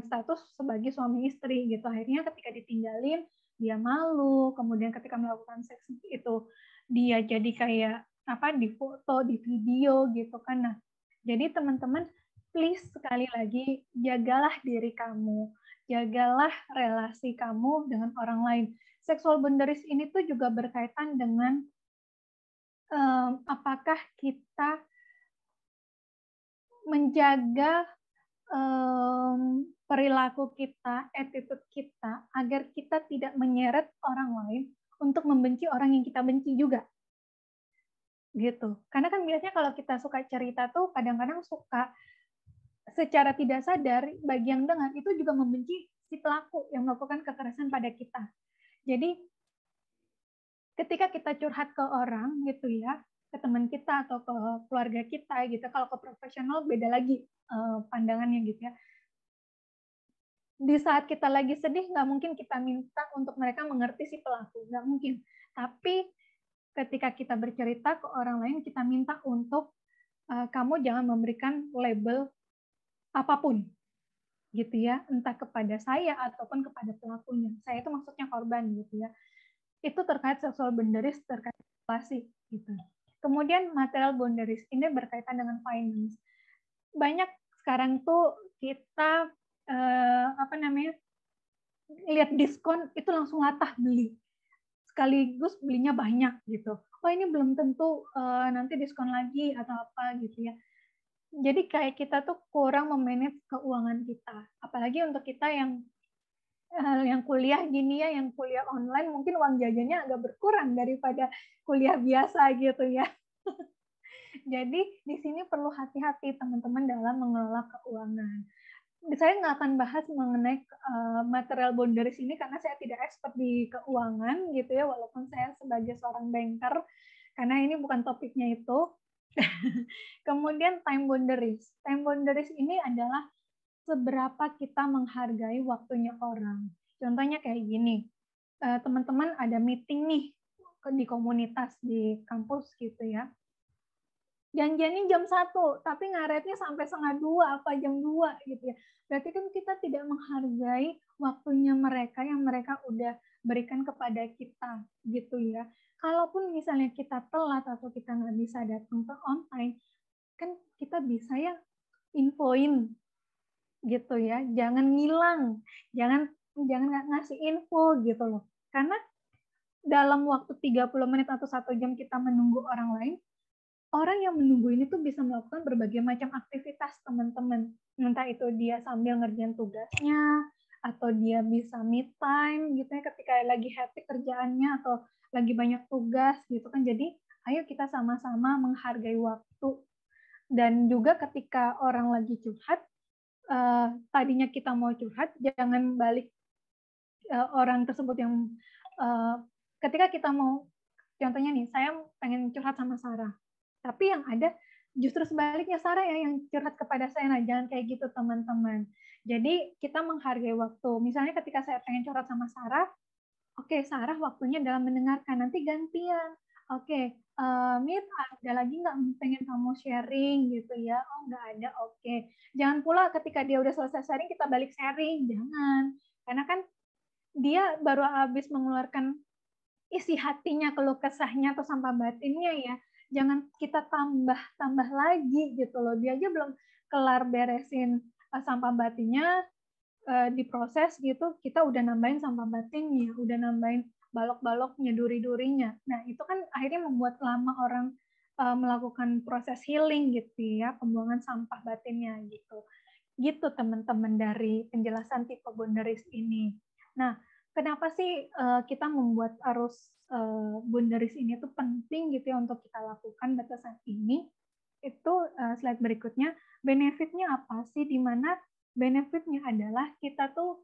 status sebagai suami istri gitu. Akhirnya ketika ditinggalin dia malu, kemudian ketika melakukan seks itu dia jadi kayak di foto, di video gitu kan. Nah, jadi teman-teman please sekali lagi jagalah diri kamu, jagalah relasi kamu dengan orang lain. Sexual boundaries ini tuh juga berkaitan dengan apakah kita menjaga perilaku kita, attitude kita, agar kita tidak menyeret orang lain untuk membenci orang yang kita benci juga. Gitu. Karena kan biasanya kalau kita suka cerita tuh kadang-kadang suka secara tidak sadar bagi yang dengar itu juga membenci si pelaku yang melakukan kekerasan pada kita. Jadi ketika kita curhat ke orang gitu ya, ke teman kita atau ke keluarga kita gitu, kalau ke profesional beda lagi pandangannya gitu ya. Di saat kita lagi sedih, nggak mungkin kita minta untuk mereka mengerti si pelaku, nggak mungkin. Tapi ketika kita bercerita ke orang lain, kita minta untuk kamu jangan memberikan label apapun, gitu ya, entah kepada saya ataupun kepada pelakunya. Saya itu maksudnya korban, gitu ya. Itu terkait sexual boundaries, terkait relasi, gitu. Kemudian material boundaries ini berkaitan dengan finance. Banyak sekarang tuh kita lihat diskon itu langsung latah beli, sekaligus belinya banyak gitu. Oh ini belum tentu nanti diskon lagi atau apa gitu ya. Jadi kayak kita tuh kurang memanage keuangan kita, apalagi untuk kita yang kuliah gini ya, yang kuliah online mungkin uang jajannya agak berkurang daripada kuliah biasa gitu ya. Jadi di sini perlu hati-hati teman-teman dalam mengelola keuangan. Saya nggak akan bahas mengenai material boundaries ini karena saya tidak expert di keuangan gitu ya, walaupun saya sebagai seorang banker, karena ini bukan topiknya itu. Kemudian time boundaries. Time boundaries ini adalah seberapa kita menghargai waktunya orang. Contohnya kayak gini, teman-teman ada meeting nih di komunitas di kampus gitu ya. Janjiannya jam 1, tapi ngaretnya sampai setengah 2 apa jam 2 gitu ya. Berarti kan kita tidak menghargai waktunya mereka yang mereka udah berikan kepada kita gitu ya. kalaupun misalnya kita telat atau kita nggak bisa datang ke on time, kan kita bisa ya infoin gitu ya, jangan ngilang, jangan nggak ngasih info gitu loh. Karena dalam waktu 30 menit atau 1 jam kita menunggu orang lain, orang yang menunggu ini tuh bisa melakukan berbagai macam aktivitas, teman-teman. Entah itu dia sambil ngerjain tugasnya, atau dia bisa me time gitu ya ketika lagi hectic kerjaannya atau lagi banyak tugas gitu kan. Jadi ayo kita sama-sama menghargai waktu. Dan juga ketika orang lagi curhat, tadinya kita mau curhat, jangan balik orang tersebut yang ketika kita mau, contohnya nih, saya pengen curhat sama Sarah, tapi yang ada justru sebaliknya Sarah ya yang curhat kepada saya. Nah, jangan kayak gitu teman-teman. Jadi kita menghargai waktu. Misalnya ketika saya pengen curhat sama Sarah, oke, Sarah waktunya dalam mendengarkan, nanti gantian. Oke, Mit, ada lagi nggak pengen kamu sharing gitu ya? Oh, nggak ada, oke. Jangan pula ketika dia udah selesai sharing, kita balik sharing. Jangan. Karena kan dia baru habis mengeluarkan isi hatinya, keluh kesahnya atau sampah batinnya ya. Jangan kita tambah lagi gitu loh. Dia aja belum kelar beresin sampah batinnya, diproses gitu, kita udah nambahin sampah batinnya, udah nambahin balok-baloknya, duri-durinya. Nah, itu kan akhirnya membuat lama orang melakukan proses healing gitu ya, pembuangan sampah batinnya gitu. Gitu teman-teman dari penjelasan tipe boundaries ini. Nah, kenapa sih kita membuat arus boundaries ini tuh penting gitu ya untuk kita lakukan batasan ini? Itu slide berikutnya, benefitnya apa sih? Di mana benefitnya adalah kita tuh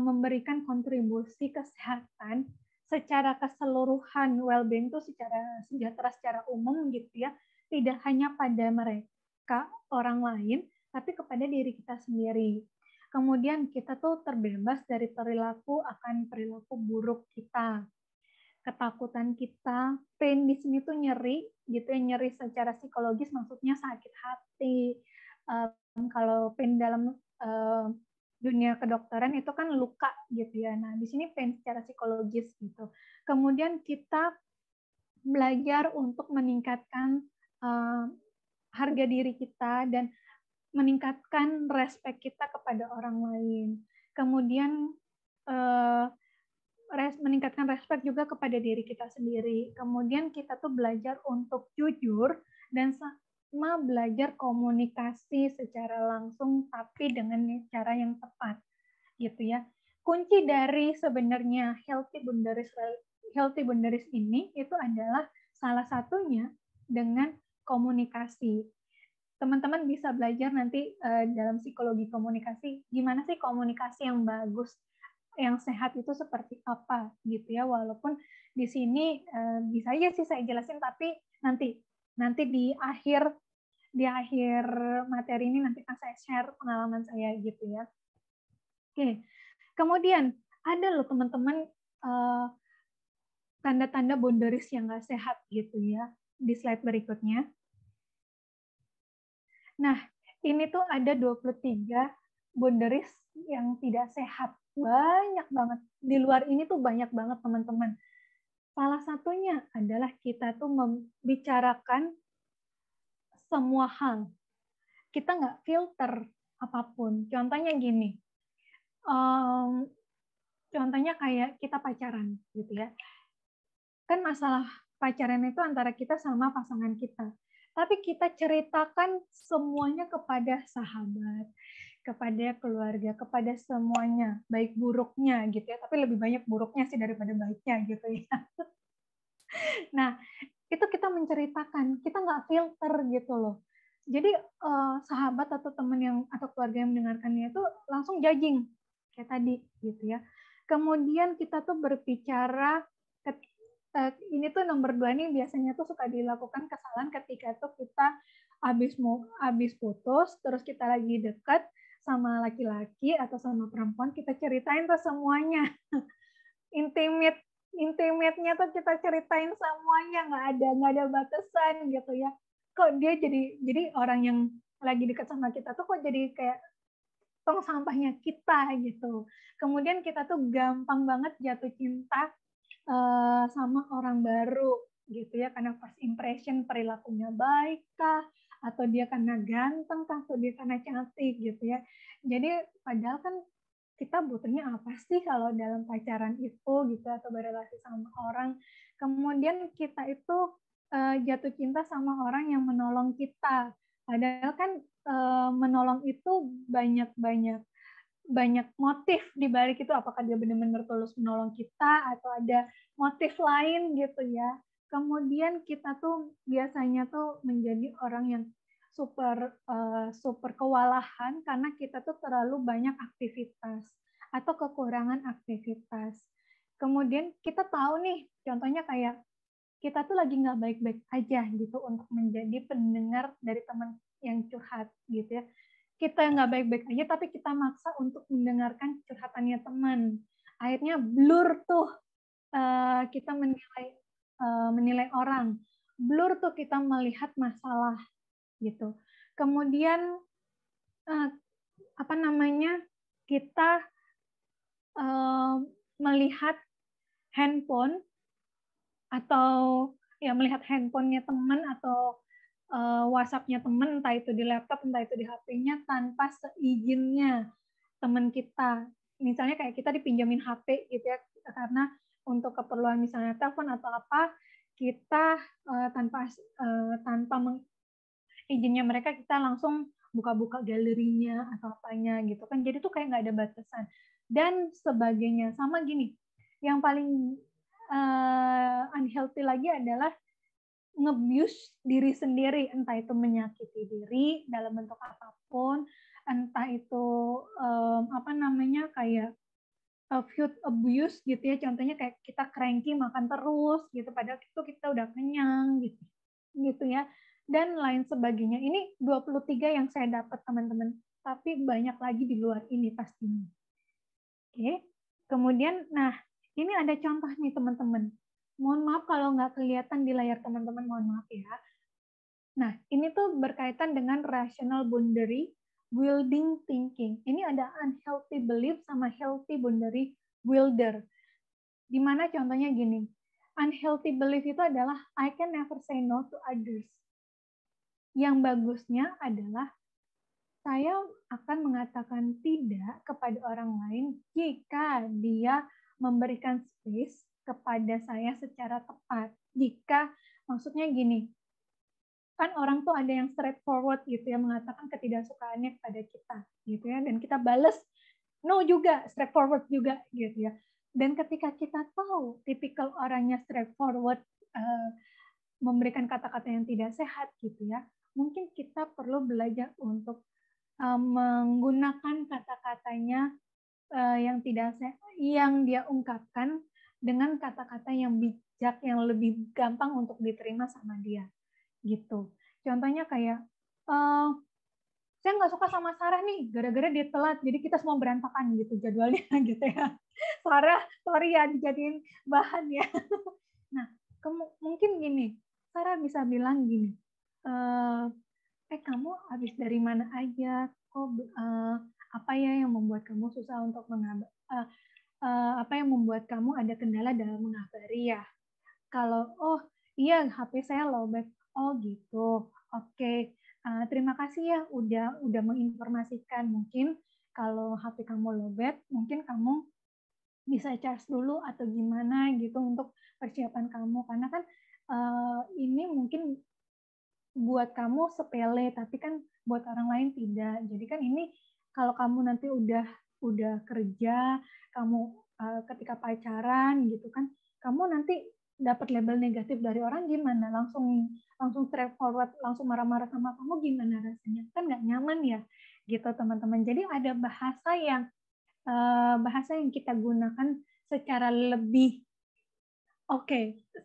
memberikan kontribusi kesehatan secara keseluruhan, well-being tuh secara sejahtera secara umum gitu ya, tidak hanya pada mereka, orang lain, tapi kepada diri kita sendiri. Kemudian kita tuh terbebas dari perilaku buruk kita, ketakutan kita, pain di sini tuh nyeri gitu ya, nyeri secara psikologis maksudnya sakit hati. Kalau pain dalam dunia kedokteran itu kan luka gitu ya. Nah, di sini pain secara psikologis gitu. Kemudian kita belajar untuk meningkatkan harga diri kita dan meningkatkan respect kita kepada orang lain. Kemudian meningkatkan respect juga kepada diri kita sendiri. Kemudian kita tuh belajar untuk jujur dan sama belajar komunikasi secara langsung tapi dengan cara yang tepat gitu ya. Kunci dari sebenarnya healthy boundaries ini itu adalah salah satunya dengan komunikasi. Teman-teman bisa belajar nanti dalam psikologi komunikasi, gimana sih komunikasi yang bagus, yang sehat itu seperti apa gitu ya. Walaupun di sini bisa aja sih saya jelasin, tapi nanti di akhir materi ini nanti akan saya share pengalaman saya gitu ya. Oke, kemudian ada loh teman-teman tanda-tanda boundaries yang nggak sehat gitu ya di slide berikutnya. Nah, ini tuh ada 23 boundaries yang tidak sehat. Banyak banget. Di luar ini tuh banyak banget teman-teman. Salah satunya adalah kita tuh membicarakan semua hal. Kita nggak filter apapun. Contohnya gini. Contohnya kayak kita pacaran gitu ya. Kan masalah pacaran itu antara kita sama pasangan kita. Tapi kita ceritakan semuanya kepada sahabat, kepada keluarga, kepada semuanya, baik buruknya gitu ya. Tapi lebih banyak buruknya sih daripada baiknya gitu ya. Nah, itu kita menceritakan, kita nggak filter gitu loh. Jadi sahabat atau teman yang atau keluarga yang mendengarkannya itu langsung judging kayak tadi gitu ya. Kemudian kita tuh berbicara, ini tuh nomor 2 nih biasanya tuh suka dilakukan kesalahan ketika tuh kita habis putus, terus kita lagi dekat sama laki-laki atau sama perempuan, kita ceritain tuh semuanya. Intimate-nya tuh kita ceritain semuanya, nggak ada batasan gitu ya. Kok dia jadi orang yang lagi dekat sama kita tuh kok jadi kayak tong sampahnya kita gitu. Kemudian kita tuh gampang banget jatuh cinta sama orang baru gitu ya, karena first impression perilakunya baik kah, atau dia karena ganteng kah, atau dia karena cantik gitu ya. Jadi padahal kan kita butuhnya apa sih kalau dalam pacaran itu gitu, atau berrelasi sama orang. Kemudian kita itu jatuh cinta sama orang yang menolong kita. Padahal kan menolong itu banyak motif di balik itu, apakah dia benar-benar tulus menolong kita atau ada motif lain gitu ya. Kemudian kita tuh biasanya tuh menjadi orang yang super kewalahan karena kita tuh terlalu banyak aktivitas atau kekurangan aktivitas. Kemudian kita tahu nih, contohnya kayak kita tuh lagi nggak baik-baik aja gitu untuk menjadi pendengar dari teman yang curhat gitu ya. Kita nggak baik-baik aja, tapi kita maksa untuk mendengarkan curhatannya teman. Akhirnya blur tuh kita menilai orang. Blur tuh kita melihat masalah gitu. Kemudian kita melihat handphone atau ya melihat handphonenya teman atau WhatsApp-nya teman, entah itu di laptop, entah itu di HP-nya tanpa seizinnya teman kita. Misalnya kayak kita dipinjamin HP gitu ya, karena untuk keperluan misalnya telepon atau apa, kita tanpa izinnya mereka kita langsung buka-buka galerinya atau apanya gitu kan. Jadi tuh kayak nggak ada batasan dan sebagainya. Sama gini, yang paling unhealthy lagi adalah nge-abuse diri sendiri, entah itu menyakiti diri dalam bentuk apapun, entah itu kayak food abuse gitu ya, contohnya kayak kita cranky makan terus gitu, padahal itu kita udah kenyang gitu ya, dan lain sebagainya. Ini 23 yang saya dapat teman-teman, tapi banyak lagi di luar ini pastinya. Oke, kemudian nah ini ada contoh nih teman-teman. Mohon maaf kalau nggak kelihatan di layar teman-teman, mohon maaf ya. Nah, ini tuh berkaitan dengan rational boundary building thinking. Ini ada unhealthy belief sama healthy boundary builder. Di mana contohnya gini, unhealthy belief itu adalah I can never say no to others. Yang bagusnya adalah saya akan mengatakan tidak kepada orang lain jika dia memberikan space kepada saya secara tepat. Jika maksudnya gini, kan orang tuh ada yang straightforward gitu ya, mengatakan ketidaksukaannya kepada kita gitu ya, dan kita bales no juga, straightforward juga gitu ya. Dan ketika kita tahu tipikal orangnya straightforward, memberikan kata-kata yang tidak sehat gitu ya, mungkin kita perlu belajar untuk menggunakan kata-katanya yang tidak sehat, yang dia ungkapkan dengan kata-kata yang bijak, yang lebih gampang untuk diterima sama dia gitu. Contohnya kayak saya nggak suka sama Sarah nih gara-gara dia telat, jadi kita semua berantakan gitu jadwalnya gitu ya. Sarah, sorry ya dijadiin bahan ya. Nah, mungkin gini, Sarah bisa bilang gini, kamu habis dari mana aja, kok apa ya yang membuat kamu susah untuk apa yang membuat kamu ada kendala dalam mengabari ya? Kalau iya HP saya lowbat, gitu, oke, terima kasih ya udah menginformasikan. Mungkin kalau HP kamu lowbat, mungkin kamu bisa charge dulu atau gimana gitu untuk persiapan kamu, karena kan ini mungkin buat kamu sepele, tapi kan buat orang lain tidak. Jadi kan ini kalau kamu nanti udah kerja, kamu ketika pacaran gitu kan, kamu nanti dapat label negatif dari orang gimana? Langsung straightforward, langsung marah-marah sama kamu gimana rasanya? Kan nggak nyaman ya, gitu teman-teman. Jadi ada bahasa yang kita gunakan secara lebih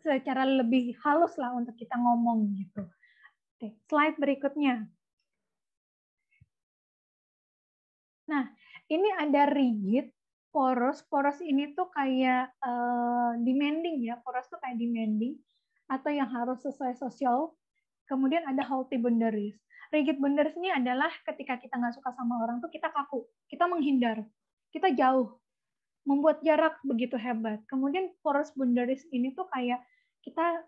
secara lebih halus lah untuk kita ngomong gitu. Oke, slide berikutnya. Nah, ini ada rigid, poros. Poros ini tuh kayak demanding ya. Poros tuh kayak demanding atau yang harus sesuai sosial. Kemudian ada healthy boundaries. Rigid boundaries ini adalah ketika kita nggak suka sama orang tuh kita kaku, kita menghindar, kita jauh. membuat jarak begitu hebat. Kemudian porous boundaries ini tuh kayak kita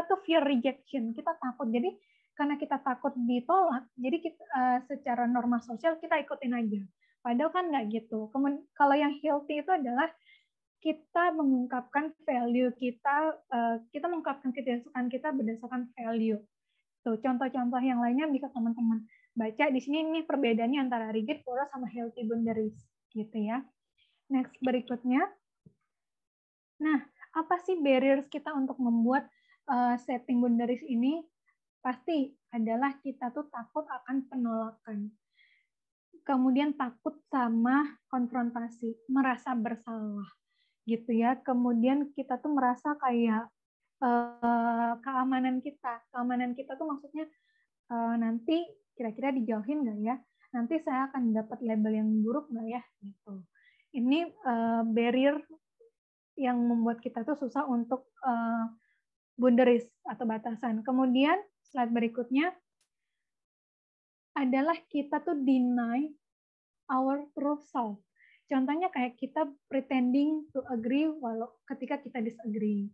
tuh fear rejection, kita takut. Jadi karena kita takut ditolak, jadi kita, secara norma sosial kita ikutin aja. Padahal kan nggak gitu. Kemudian kalau yang healthy itu adalah kita mengungkapkan value kita, kita mengungkapkan kesukaan kita berdasarkan value. Tuh, contoh-contoh yang lainnya bisa teman-teman baca di sini. Ini perbedaannya antara rigid, porous, sama healthy boundaries, gitu ya. Next, berikutnya. Nah, apa sih barriers kita untuk membuat setting boundaries ini? Pasti adalah kita tuh takut akan penolakan. Kemudian takut sama konfrontasi, merasa bersalah, gitu ya. Kemudian kita tuh merasa kayak keamanan kita tuh maksudnya nanti kira-kira dijauhin nggak ya? Nanti saya akan dapat label yang buruk nggak ya? Gitu. Ini barrier yang membuat kita tuh susah untuk boundaries atau batasan. Kemudian slide berikutnya adalah kita tuh deny our true self. Contohnya kayak kita pretending to agree walau ketika kita disagree.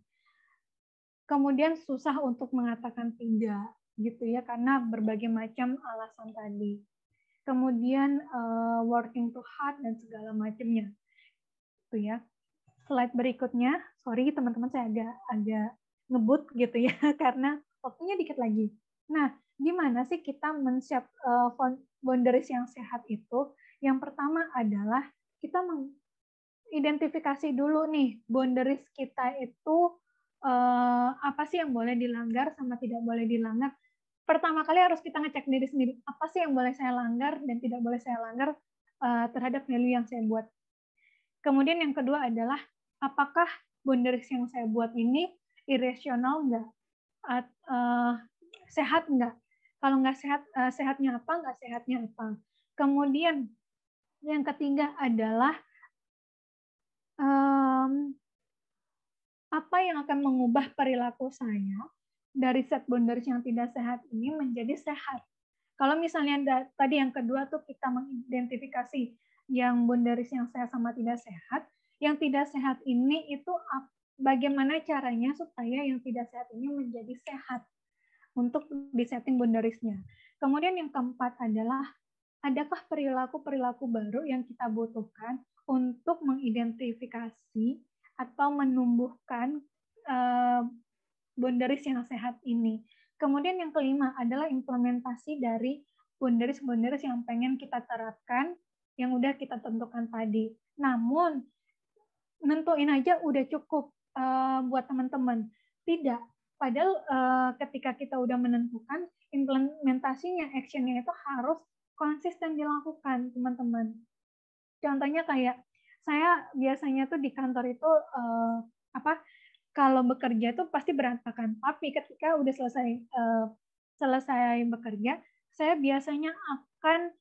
Kemudian susah untuk mengatakan tidak, gitu ya, karena berbagai macam alasan tadi. Kemudian working too hard dan segala macamnya, gitu ya. Slide berikutnya, sorry teman-teman saya agak ngebut gitu ya, karena waktunya dikit lagi. Nah, gimana sih kita men-set boundaries yang sehat itu? Yang pertama adalah kita mengidentifikasi dulu nih, boundaries kita itu apa sih yang boleh dilanggar sama tidak boleh dilanggar. Pertama kali harus kita ngecek diri sendiri, apa sih yang boleh saya langgar dan tidak boleh saya langgar terhadap value yang saya buat. Kemudian yang kedua adalah, apakah boundaries yang saya buat ini irasional nggak? Sehat nggak? Kalau nggak sehat, sehatnya apa? Nggak sehatnya apa? Kemudian yang ketiga adalah apa yang akan mengubah perilaku saya dari set boundaries yang tidak sehat ini menjadi sehat. Kalau misalnya tadi yang kedua tuh kita mengidentifikasi yang boundaries yang sehat sama tidak sehat, yang tidak sehat ini itu bagaimana caranya supaya yang tidak sehat ini menjadi sehat untuk disetting boundaries-nya. Kemudian yang keempat adalah, adakah perilaku-perilaku baru yang kita butuhkan untuk mengidentifikasi atau menumbuhkan boundaries yang sehat ini. Kemudian yang kelima adalah implementasi dari boundaries yang pengen kita terapkan, yang udah kita tentukan tadi. Namun, nentuin aja udah cukup buat teman-teman. Tidak. Padahal ketika kita udah menentukan, implementasinya, actionnya itu harus konsisten dilakukan, teman-teman. Contohnya kayak, saya biasanya tuh di kantor itu kalau bekerja tuh pasti berantakan. Tapi ketika udah selesai bekerja, saya biasanya akan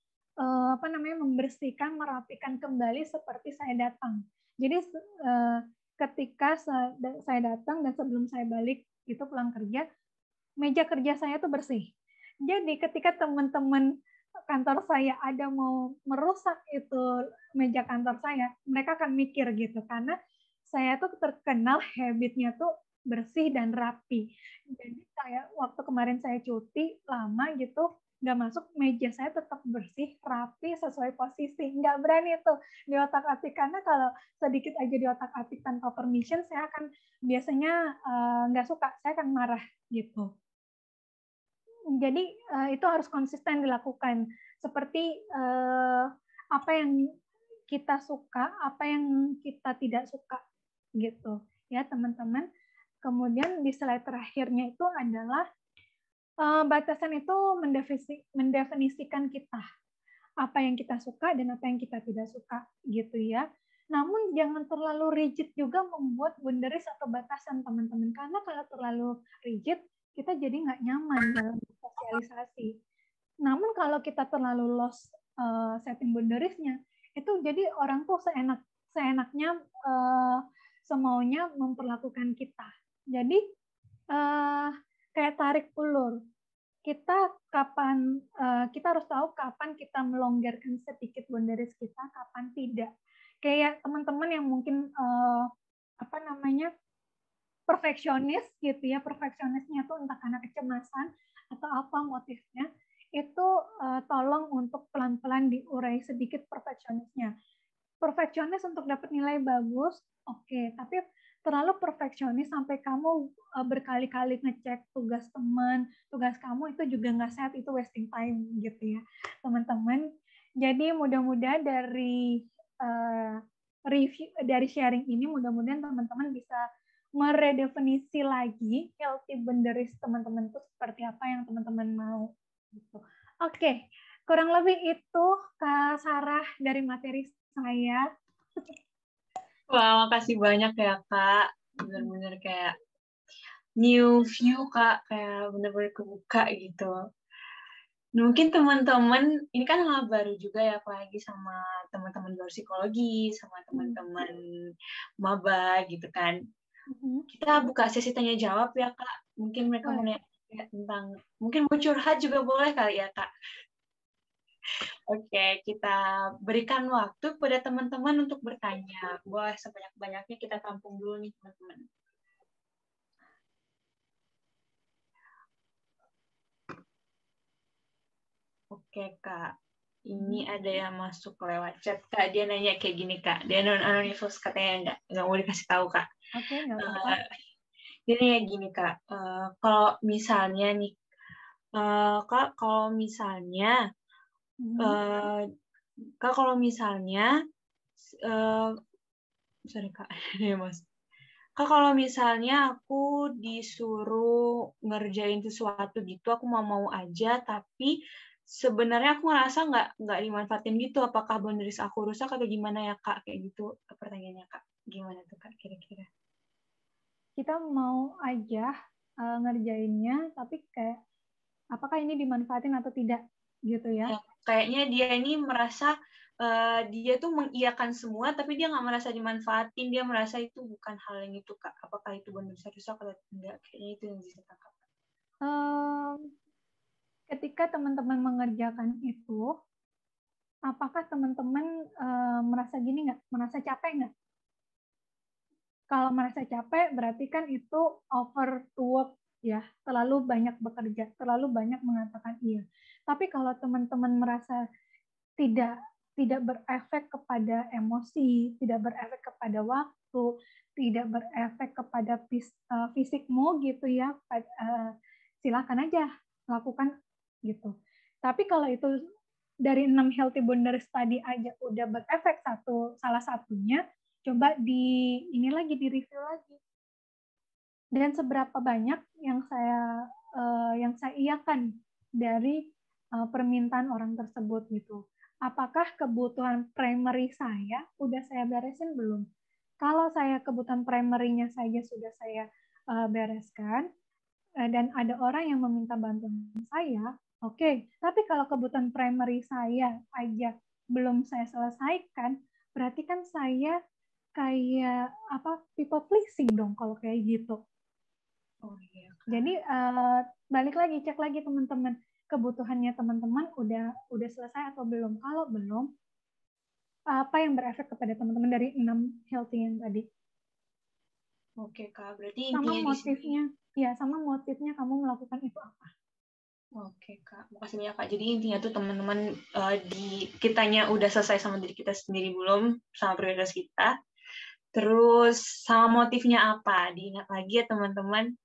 membersihkan, merapikan kembali seperti saya datang. Jadi ketika saya datang dan sebelum saya balik itu pulang kerja, meja kerja saya tuh bersih. Jadi ketika teman-teman kantor saya ada mau merusak itu meja kantor saya, mereka akan mikir gitu, karena saya tuh terkenal habitnya tuh bersih dan rapi. Jadi kayak waktu kemarin saya cuti lama gitu, nggak masuk, meja saya tetap bersih, rapi, sesuai posisi. Nggak berani tuh diotak-atik, karena kalau sedikit aja diotak-atik tanpa permission, saya akan biasanya nggak suka, saya akan marah gitu. Jadi itu harus konsisten dilakukan. Seperti apa yang kita suka, apa yang kita tidak suka, gitu ya teman-teman. Kemudian di slide terakhirnya itu adalah batasan itu mendefinisikan kita, apa yang kita suka dan apa yang kita tidak suka, gitu ya. Namun jangan terlalu rigid juga membuat boundaries atau batasan, teman-teman, karena kalau terlalu rigid kita jadi nggak nyaman dalam sosialisasi. Namun kalau kita terlalu lost setting boundaries-nya, itu jadi orang tuh seenaknya semaunya memperlakukan kita. Jadi kayak tarik ulur. kita harus tahu kapan kita melonggarkan sedikit boundaries kita, kapan tidak. Kayak teman-teman yang mungkin perfeksionis gitu ya, perfeksionisnya tuh entah karena kecemasan atau apa motifnya, itu tolong untuk pelan-pelan diurai sedikit perfeksionisnya. Perfeksionis untuk dapat nilai bagus, oke, tapi terlalu perfeksionis sampai kamu berkali-kali ngecek tugas teman, tugas kamu, itu juga nggak sehat, itu wasting time gitu ya, teman-teman. Jadi mudah-mudahan dari review, dari sharing ini, mudah-mudahan teman-teman bisa meredefinisi lagi healthy boundaries teman-teman itu seperti apa yang teman-teman mau. Gitu. Oke, kurang lebih itu Kak Sarah dari materi saya. Wah, makasih banyak ya, Kak. Bener-bener kayak new view, Kak. Kayak bener-bener kebuka gitu. Mungkin teman-teman, ini kan hal baru juga ya, apalagi sama teman-teman psikologi, sama teman-teman maba gitu kan. Kita buka sesi tanya jawab ya, Kak. Mungkin mereka mau nanya tentang, mungkin mau curhat juga boleh kali ya, Kak. Oke, kita berikan waktu pada teman-teman untuk bertanya. Boleh sebanyak-banyaknya, kita tampung dulu nih, teman-teman. Oke, Kak. Ini ada yang masuk lewat chat, Kak. Dia nanya kayak gini, Kak. Dia anonymous katanya nggak mau dikasih tahu, Kak. Oke, nggak apa-apa. Dia nanya gini, Kak. Kalau misalnya nih, Kak, kalau misalnya, Kak, kalau misalnya, sorry, Kak. Ya, Mas. Kak, kalau misalnya aku disuruh ngerjain sesuatu gitu, aku mau aja, tapi sebenarnya aku ngerasa nggak dimanfaatin gitu. Apakah boundaries aku rusak atau gimana ya, Kak? Kayak gitu pertanyaannya, Kak. Gimana tuh, Kak, kira-kira? Kita mau aja ngerjainnya, tapi kayak apakah ini dimanfaatin atau tidak gitu ya? Ya, kayaknya dia ini merasa dia tuh mengiyakan semua, tapi dia nggak merasa dimanfaatin. Dia merasa itu bukan hal yang itu, Kak. Apakah itu boundaries rusak atau enggak? Kayaknya itu yang bisa tangkap. Ketika teman-teman mengerjakan itu, apakah teman-teman merasa gini nggak? Merasa capek nggak? Kalau merasa capek, berarti kan itu over to work ya, terlalu banyak bekerja, terlalu banyak mengatakan iya. Tapi kalau teman-teman merasa tidak berefek kepada emosi, tidak berefek kepada waktu, tidak berefek kepada fisikmu gitu ya, silakan aja lakukan gitu. Tapi kalau itu dari 6 healthy boundaries tadi aja udah berefek salah satunya, coba ini lagi di review lagi. Dan seberapa banyak yang saya iakan dari permintaan orang tersebut gitu. Apakah kebutuhan primary saya udah saya beresin belum? Kalau saya kebutuhan primary-nya saja sudah saya bereskan, dan ada orang yang meminta bantuan saya, oke. Tapi kalau kebutuhan primary saya aja belum saya selesaikan, berarti kan saya kayak people pleasing dong kalau kayak gitu. Oh, iya. Jadi balik lagi, cek lagi teman-teman, kebutuhannya teman-teman udah selesai atau belum. Kalau belum, apa yang berefek kepada teman-teman dari 6 healthy yang tadi. Oke, Kak. Berarti sama intinya motifnya, ya sama motifnya kamu melakukan itu apa. Oke, Kak. Makasih banyak, Kak. Jadi intinya tuh teman-teman kitanya udah selesai sama diri kita sendiri belum, sama prioritas kita. Terus sama motifnya apa? Diingat lagi ya teman-teman.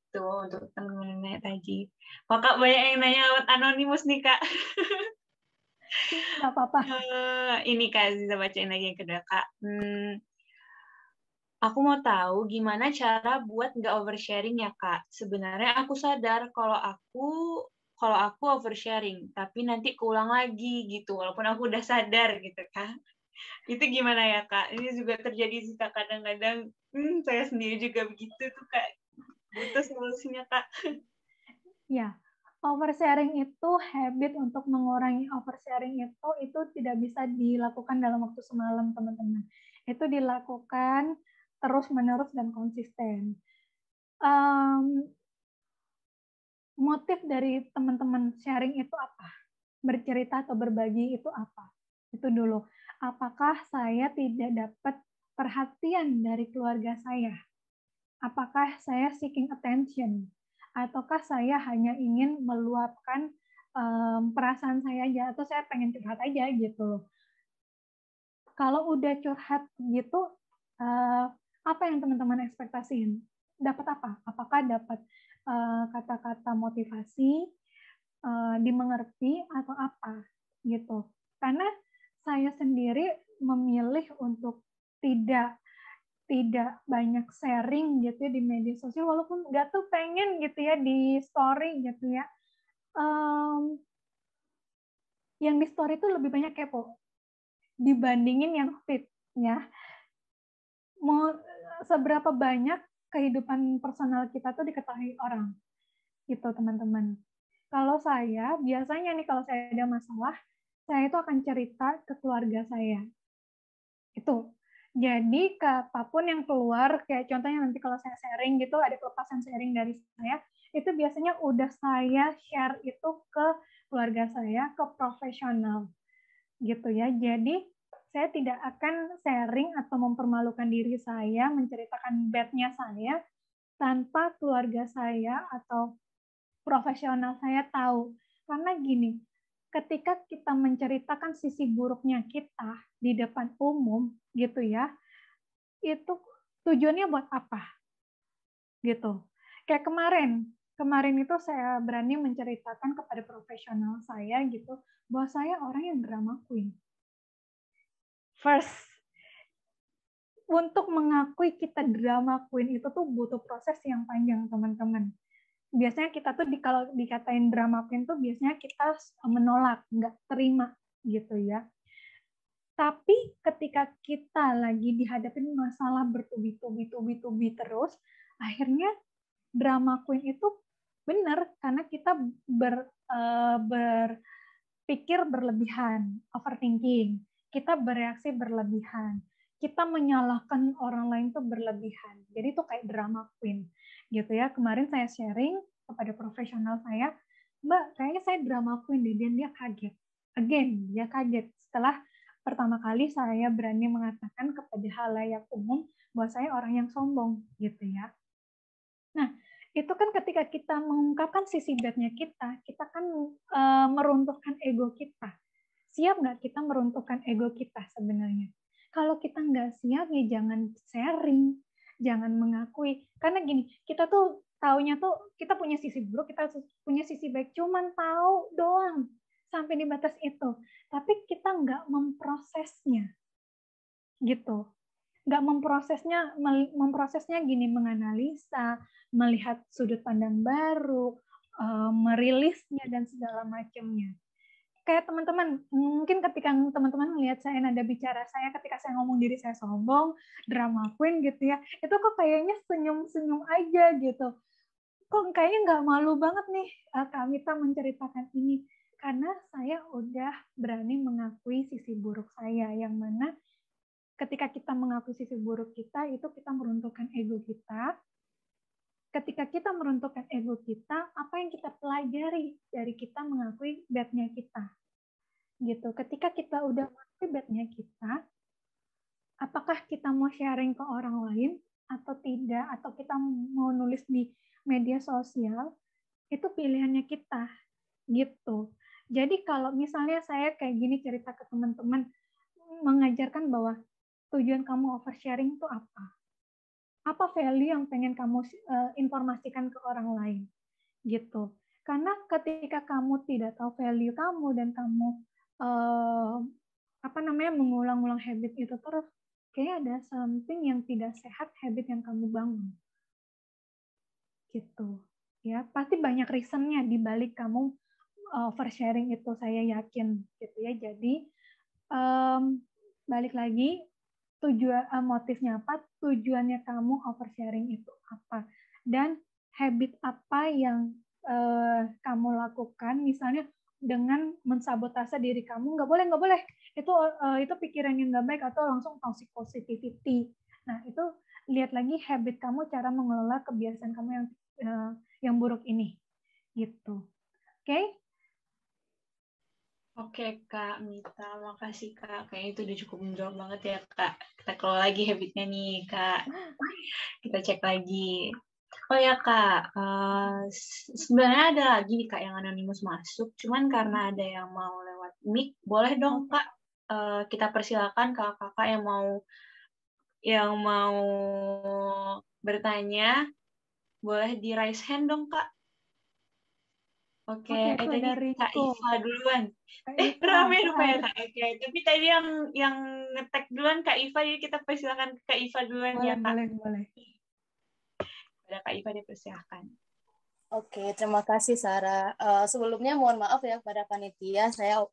Tuh, untuk teman-teman nanya tadi. Kak, banyak yang nanya lewat anonimus nih, Kak. Nggak apa-apa. Ini, Kak, bisa bacain lagi yang kedua, Kak. Aku mau tahu gimana cara buat nggak oversharing ya, Kak. Sebenarnya aku sadar kalau aku oversharing, tapi nanti keulang lagi gitu, walaupun aku udah sadar gitu, Kak. Itu gimana ya, Kak? Ini juga terjadi sih, Kak. Kadang-kadang saya sendiri juga begitu tuh, Kak. Butuh solusinya, Kak. Ya, oversharing itu habit untuk mengurangi oversharing itu tidak bisa dilakukan dalam waktu semalam, teman-teman. Itu dilakukan terus-menerus dan konsisten. motif dari teman-teman sharing itu apa? Bercerita atau berbagi itu apa? Itu dulu. Apakah saya tidak dapat perhatian dari keluarga saya? Apakah saya seeking attention? Ataukah saya hanya ingin meluapkan perasaan saya aja, atau saya pengen curhat aja gitu. Kalau udah curhat gitu, apa yang teman-teman ekspektasiin? Dapat apa? Apakah dapat kata-kata motivasi, dimengerti, atau apa gitu? Karena saya sendiri memilih untuk tidak banyak sharing gitu ya di media sosial, walaupun nggak tuh pengen gitu ya di story gitu ya. Yang di story itu lebih banyak kepo dibandingin yang feed ya. Mau seberapa banyak kehidupan personal kita tuh diketahui orang gitu teman-teman. Kalau saya biasanya nih kalau saya ada masalah, saya itu akan cerita ke keluarga saya. Itu. Jadi apapun yang keluar, kayak contohnya nanti kalau saya sharing gitu, ada kelepasan sharing dari saya, itu biasanya udah saya share itu ke keluarga saya, ke profesional gitu ya. Jadi saya tidak akan sharing atau mempermalukan diri saya, menceritakan bad-nya saya, tanpa keluarga saya atau profesional saya tahu. Karena gini, ketika kita menceritakan sisi buruknya kita di depan umum gitu ya, itu tujuannya buat apa gitu. Kayak kemarin itu saya berani menceritakan kepada profesional saya gitu bahwa saya orang yang drama queen. First, untuk mengakui kita drama queen itu tuh butuh proses yang panjang teman-teman. Biasanya kita tuh kalau dikatain drama queen tuh biasanya kita menolak, nggak terima gitu ya. Tapi ketika kita lagi dihadapin masalah bertubi-tubi terus, akhirnya drama queen itu benar karena kita berpikir berlebihan, overthinking, kita bereaksi berlebihan, kita menyalahkan orang lain tuh berlebihan. Jadi itu kayak drama queen gitu ya. Kemarin saya sharing kepada profesional saya, Mbak, kayaknya saya drama queen deh, dan dia kaget. Again, dia kaget setelah pertama kali saya berani mengatakan kepada halayak umum bahwa saya orang yang sombong gitu ya. Nah, itu kan ketika kita mengungkapkan sisi bad-nya kita kan meruntuhkan ego kita. Siap nggak kita meruntuhkan ego kita sebenarnya? Kalau kita nggak siap, ya jangan sharing, jangan mengakui. Karena gini, kita tuh taunya tuh kita punya sisi buruk, kita punya sisi baik, cuman tahu doang sampai di batas itu. Tapi kita nggak memprosesnya, gitu. Nggak memprosesnya gini, menganalisa, melihat sudut pandang baru, merilisnya, dan segala macamnya. Kayak teman-teman, mungkin ketika teman-teman melihat saya nada bicara saya ketika saya ngomong diri saya sombong, drama queen gitu ya, itu kok kayaknya senyum-senyum aja gitu. Kok kayaknya nggak malu banget nih Kak Mita menceritakan ini. Karena saya udah berani mengakui sisi buruk saya, yang mana ketika kita mengakui sisi buruk kita, itu kita meruntuhkan ego kita. Ketika kita meruntuhkan ego kita, apa yang kita pelajari dari kita mengakui bad-nya kita? Gitu. Ketika kita udah mengakui bad-nya kita, apakah kita mau sharing ke orang lain atau tidak, atau kita mau nulis di media sosial, itu pilihannya kita. Gitu. Jadi kalau misalnya saya kayak gini cerita ke teman-teman, mengajarkan bahwa tujuan kamu oversharing itu apa? Apa value yang pengen kamu informasikan ke orang lain? Gitu. Karena ketika kamu tidak tahu value kamu dan kamu mengulang-ulang habit itu terus, kayak ada something yang tidak sehat habit yang kamu bangun. Gitu. Ya, pasti banyak reasonnya di balik kamu oversharing itu, saya yakin gitu ya. Jadi balik lagi, motifnya apa, tujuannya kamu oversharing itu apa, dan habit apa yang kamu lakukan, misalnya dengan mensabotase diri kamu, nggak boleh, itu pikiran yang nggak baik, atau langsung toxic positivity. Nah, itu lihat lagi habit kamu, cara mengelola kebiasaan kamu yang buruk ini, gitu. Oke? Oke, Kak Mita, makasih Kak. Kayaknya itu udah cukup menjawab banget ya, Kak. Kita kelola lagi habitnya nih, Kak. Kita cek lagi. Oh ya, Kak. Sebenarnya ada lagi nih, Kak, yang anonimus masuk. Cuman karena ada yang mau lewat mic, boleh dong, Kak, kita persilakan kakak-kakak yang mau bertanya. Boleh di raise hand dong, Kak. Oke, Oke, tadi dari Kak Riko. Iva duluan. Kak Iva, Rame rupanya hai. Kak. Oke, tapi tadi yang nge-tag duluan Kak Iva, jadi kita persilakan Kak Iva duluan ya, Kak. Boleh. Pada Kak Iva dipersilakan. Oke, terima kasih Sarah. Sebelumnya mohon maaf ya kepada panitia, saya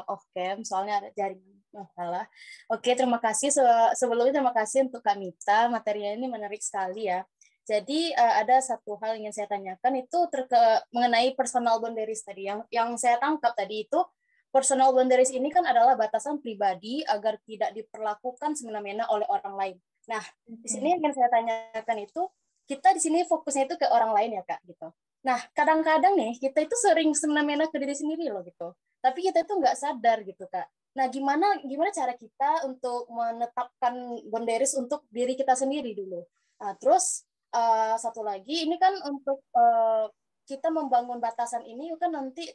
off cam soalnya ada jaringan masalah. Oke, terima kasih. Sebelumnya terima kasih untuk Kak Mita, materinya ini menarik sekali ya. Jadi ada satu hal yang ingin saya tanyakan itu mengenai personal boundaries tadi. Yang saya tangkap tadi itu personal boundaries ini kan adalah batasan pribadi agar tidak diperlakukan semena-mena oleh orang lain. Nah, di sini yang ingin saya tanyakan itu kita di sini fokusnya itu ke orang lain ya Kak gitu. Nah kadang-kadang nih kita itu sering semena-mena ke diri sendiri loh gitu. Tapi kita itu nggak sadar gitu Kak. Nah gimana cara kita untuk menetapkan boundaries untuk diri kita sendiri dulu. Nah, terus satu lagi ini kan untuk kita membangun batasan ini kan nanti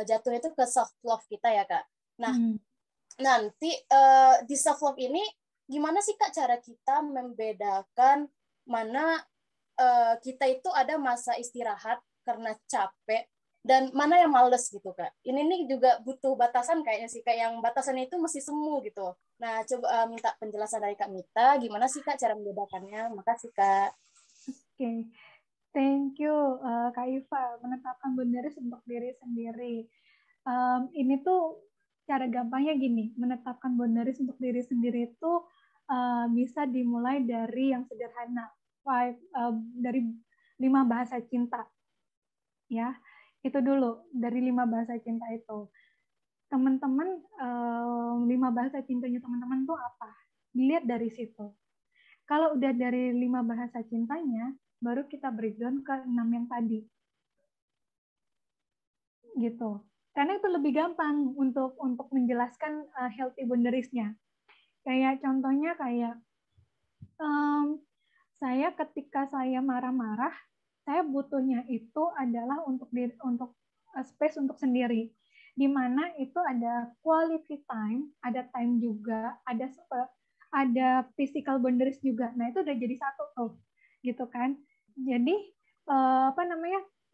jatuhnya itu ke self love kita ya Kak. Nah nanti di self love ini gimana sih Kak cara kita membedakan mana kita itu ada masa istirahat karena capek dan mana yang males gitu Kak. Ini juga butuh batasan kayaknya sih Kak, yang batasannya itu mesti semu gitu. Nah, coba minta penjelasan dari Kak Mita, gimana sih Kak cara membedakannya? Makasih Kak. Oke. Thank you Kak Iva, menetapkan boundaries untuk diri sendiri. Ini tuh cara gampangnya gini, menetapkan boundaries untuk diri sendiri itu bisa dimulai dari yang sederhana. Dari 5 bahasa cinta, ya itu dulu dari 5 bahasa cinta itu. Teman-teman 5 bahasa cintanya teman-teman tuh apa? Dilihat dari situ. Kalau udah dari 5 bahasa cintanya, baru kita breakdown ke 6 yang tadi, gitu. Karena itu lebih gampang untuk menjelaskan healthy boundaries-nya. Kayak contohnya kayak saya ketika saya marah-marah, saya butuhnya itu adalah untuk space untuk sendiri, di mana itu ada quality time, ada time juga, ada physical boundaries juga. Nah itu udah jadi satu tuh, gitu kan. Jadi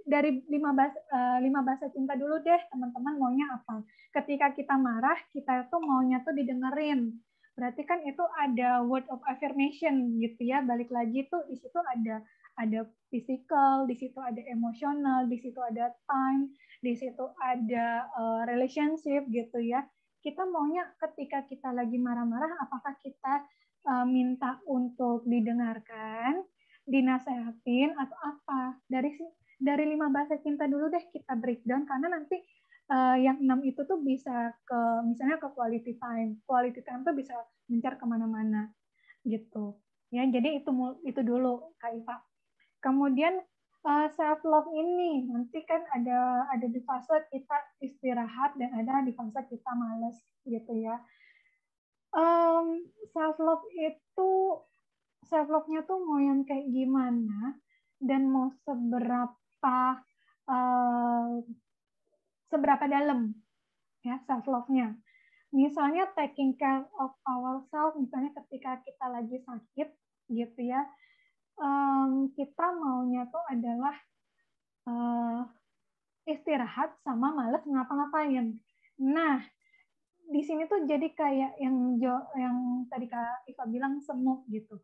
dari 5 bahasa cinta dulu deh, teman-teman maunya apa? Ketika kita marah, kita tuh maunya tuh didengerin. Berarti kan itu ada word of affirmation gitu ya. Balik lagi tuh di situ ada physical, di situ ada emosional, di situ ada time, di situ ada relationship gitu ya. Kita maunya ketika kita lagi marah-marah, apakah kita minta untuk didengarkan, dinasehatin atau apa? Dari 5 bahasa cinta dulu deh kita breakdown, karena nanti yang 6 itu tuh bisa ke misalnya ke quality time. Quality time tuh bisa mencar kemana-mana gitu. Ya, jadi itu dulu Kak Iva. Kemudian self love ini nanti kan ada di fase kita istirahat dan ada di fase kita malas gitu ya. Self love-nya tuh mau yang kayak gimana dan mau seberapa dalam ya self love-nya. Misalnya taking care of ourselves, misalnya ketika kita lagi sakit gitu ya, kita maunya tuh adalah istirahat sama males ngapa-ngapain. Nah, di sini tuh jadi kayak yang tadi Kak Iva bilang semu gitu.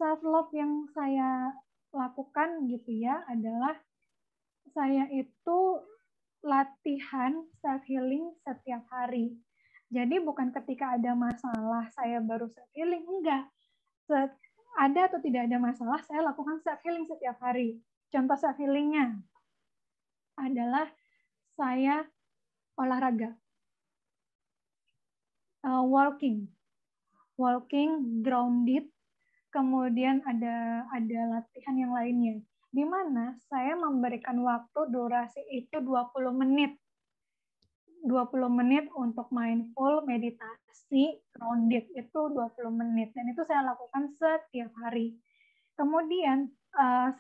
Self love yang saya lakukan gitu ya adalah saya itu latihan self healing setiap hari. Jadi bukan ketika ada masalah saya baru self healing, enggak. Ada atau tidak ada masalah, saya lakukan self healing setiap hari. Contoh self healingnya adalah saya olahraga, walking, grounded, kemudian ada latihan yang lainnya. di mana saya memberikan waktu durasi itu 20 menit. 20 menit untuk mindful, meditasi, grounded itu 20 menit. Dan itu saya lakukan setiap hari. Kemudian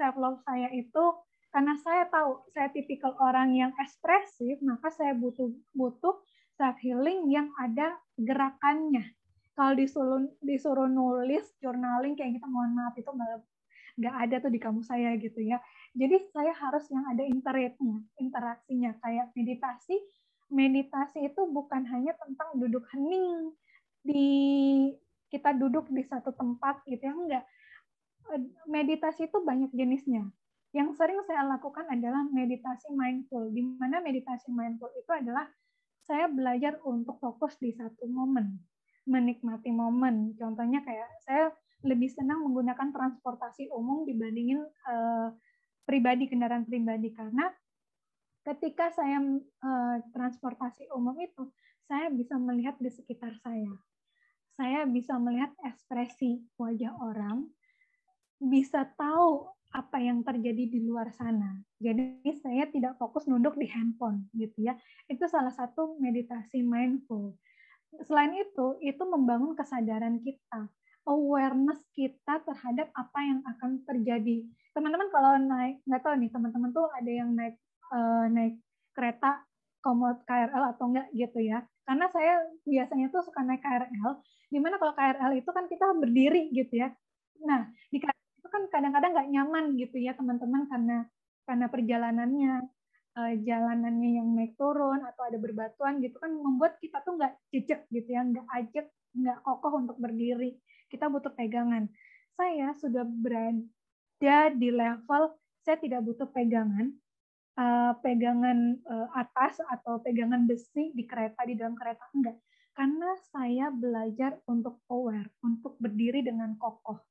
self love saya itu karena saya tahu saya tipikal orang yang ekspresif, maka saya butuh self healing yang ada gerakannya. Kalau disuruh nulis, journaling kayak gitu, mohon maaf itu nggak ada tuh di kamus saya gitu ya. Jadi saya harus yang ada interaksinya kayak meditasi. Meditasi itu bukan hanya tentang duduk hening kita duduk di satu tempat gitu ya, enggak. Meditasi itu banyak jenisnya. Yang sering saya lakukan adalah meditasi mindful, di mana meditasi mindful itu adalah saya belajar untuk fokus di satu momen, menikmati momen. Contohnya kayak saya lebih senang menggunakan transportasi umum dibandingin kendaraan pribadi, karena ketika saya transportasi umum itu, saya bisa melihat di sekitar saya. Saya bisa melihat ekspresi wajah orang, bisa tahu apa yang terjadi di luar sana. Jadi saya tidak fokus nunduk di handphone gitu ya. Itu salah satu meditasi mindful. Selain itu membangun kesadaran kita, awareness kita terhadap apa yang akan terjadi. Teman-teman kalau naik, nggak tahu nih teman-teman tuh ada yang naik kereta komuter KRL atau enggak gitu ya. Karena saya biasanya tuh suka naik KRL, dimana kalau KRL itu kan kita berdiri gitu ya. Nah, di KRL itu kan kadang-kadang nggak nyaman gitu ya teman-teman, karena perjalanannya, jalanannya yang naik turun atau ada berbatuan gitu kan membuat kita tuh nggak jejak gitu ya, nggak ajak, nggak kokoh untuk berdiri. Kita butuh pegangan. Saya sudah berada di level saya tidak butuh pegangan atas atau pegangan besi di kereta, di dalam kereta, enggak. Karena saya belajar untuk aware, untuk berdiri dengan kokoh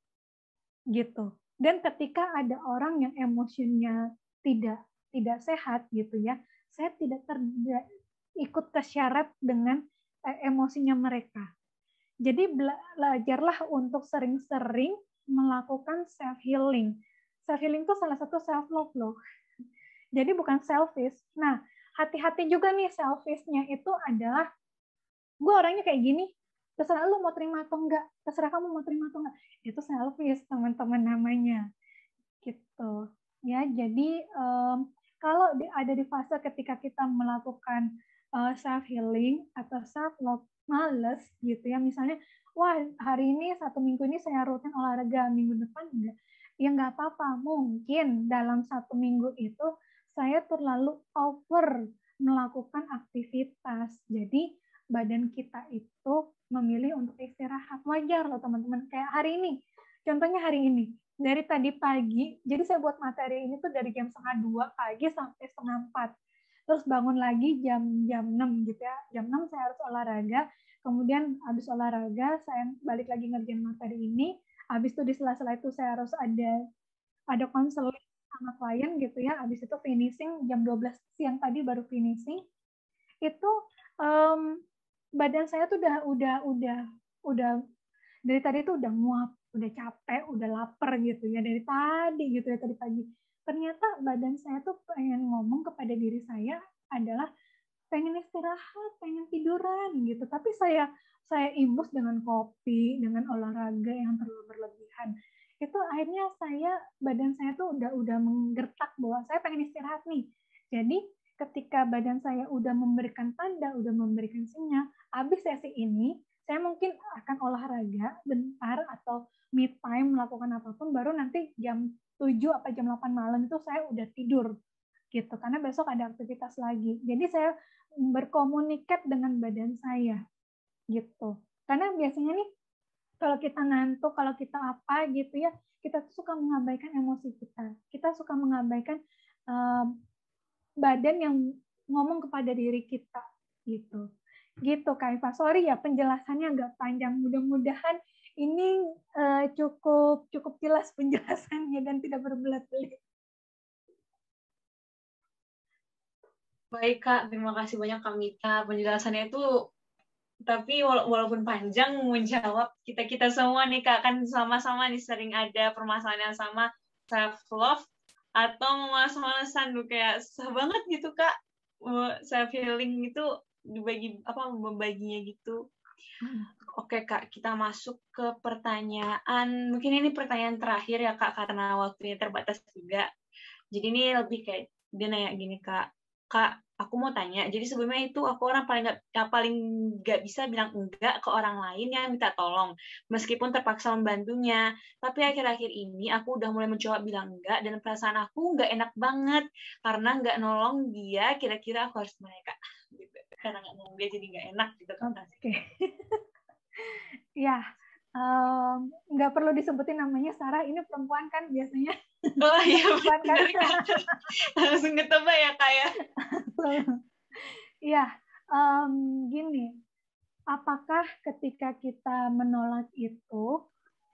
gitu. Dan ketika ada orang yang emosinya tidak sehat gitu ya, saya tidak ikut kesyarat dengan emosinya mereka. Jadi belajarlah untuk sering-sering melakukan self healing. Self healing itu salah satu self love loh. Jadi bukan selfish. Nah, hati-hati juga nih selfish-nya itu adalah gue orangnya kayak gini, terserah lu mau terima atau enggak, terserah kamu mau terima atau enggak. Itu selfish, teman-teman namanya. Gitu. Ya, jadi kalau ada di fase ketika kita melakukan self healing atau self love males gitu ya, misalnya wah hari ini 1 minggu ini saya rutin olahraga, minggu depan enggak. Ya nggak apa-apa, mungkin dalam 1 minggu itu saya terlalu over melakukan aktivitas. Jadi badan kita itu memilih untuk istirahat. Wajar loh teman-teman. Kayak hari ini. Contohnya hari ini. Dari tadi pagi, jadi saya buat materi ini tuh dari jam 1:30 pagi sampai 3:30. Terus bangun lagi jam 6 gitu ya. Jam 6 saya harus olahraga. Kemudian habis olahraga, saya balik lagi ngerjain materi ini. Habis itu di sela-sela itu saya harus ada konseling sama klien gitu ya. Habis itu finishing jam 12 siang tadi baru finishing. Itu badan saya tuh udah dari tadi tuh udah nguap, udah capek, udah lapar gitu ya dari tadi gitu ya, tadi pagi. Ternyata badan saya tuh pengen ngomong kepada diri saya adalah pengen istirahat, pengen tiduran gitu. Tapi saya imbus dengan kopi, dengan olahraga yang terlalu berlebihan. Itu akhirnya badan saya tuh udah menggertak bahwa saya pengen istirahat nih. Jadi ketika badan saya udah memberikan tanda, udah memberikan sinyal, habis sesi ini saya mungkin akan olahraga bentar atau mid time melakukan apapun, baru nanti jam 7 atau jam 8 malam itu saya udah tidur gitu, karena besok ada aktivitas lagi. Jadi saya berkomunikat dengan badan saya gitu. Karena biasanya nih kalau kita ngantuk, kalau kita apa gitu ya, kita tuh suka mengabaikan emosi kita. Kita suka mengabaikan badan yang ngomong kepada diri kita gitu. Gitu Kak Iva. Sorry ya penjelasannya agak panjang. Mudah-mudahan ini cukup jelas penjelasannya dan tidak berbelit-belit. Baik Kak, terima kasih banyak Kak Mita. Penjelasannya itu tapi walaupun panjang menjawab kita semua nih Kak, kan sama-sama nih sering ada permasalahan yang sama, self love atau malas-malasan tuh kayak susah banget gitu Kak. Self healing itu dibagi membaginya gitu. Oke Kak, kita masuk ke pertanyaan. Mungkin ini pertanyaan terakhir ya Kak, karena waktunya terbatas juga. Jadi ini lebih kayak dia nanya gini Kak, aku mau tanya. Jadi sebelumnya itu aku orang paling nggak bisa bilang enggak ke orang lain yang minta tolong, meskipun terpaksa membantunya. Tapi akhir-akhir ini aku udah mulai mencoba bilang enggak, dan perasaan aku nggak enak banget karena nggak nolong dia. Kira-kira aku harus gimana Kak? Gitu. Karena nggak nolong dia jadi nggak enak gitu kan. Oke. Ya, nggak perlu disebutin namanya Sarah, ini perempuan kan biasanya. Oh iya, perempuan kan. Langsung ketebak ya Kak ya. Iya, gini, apakah ketika kita menolak itu,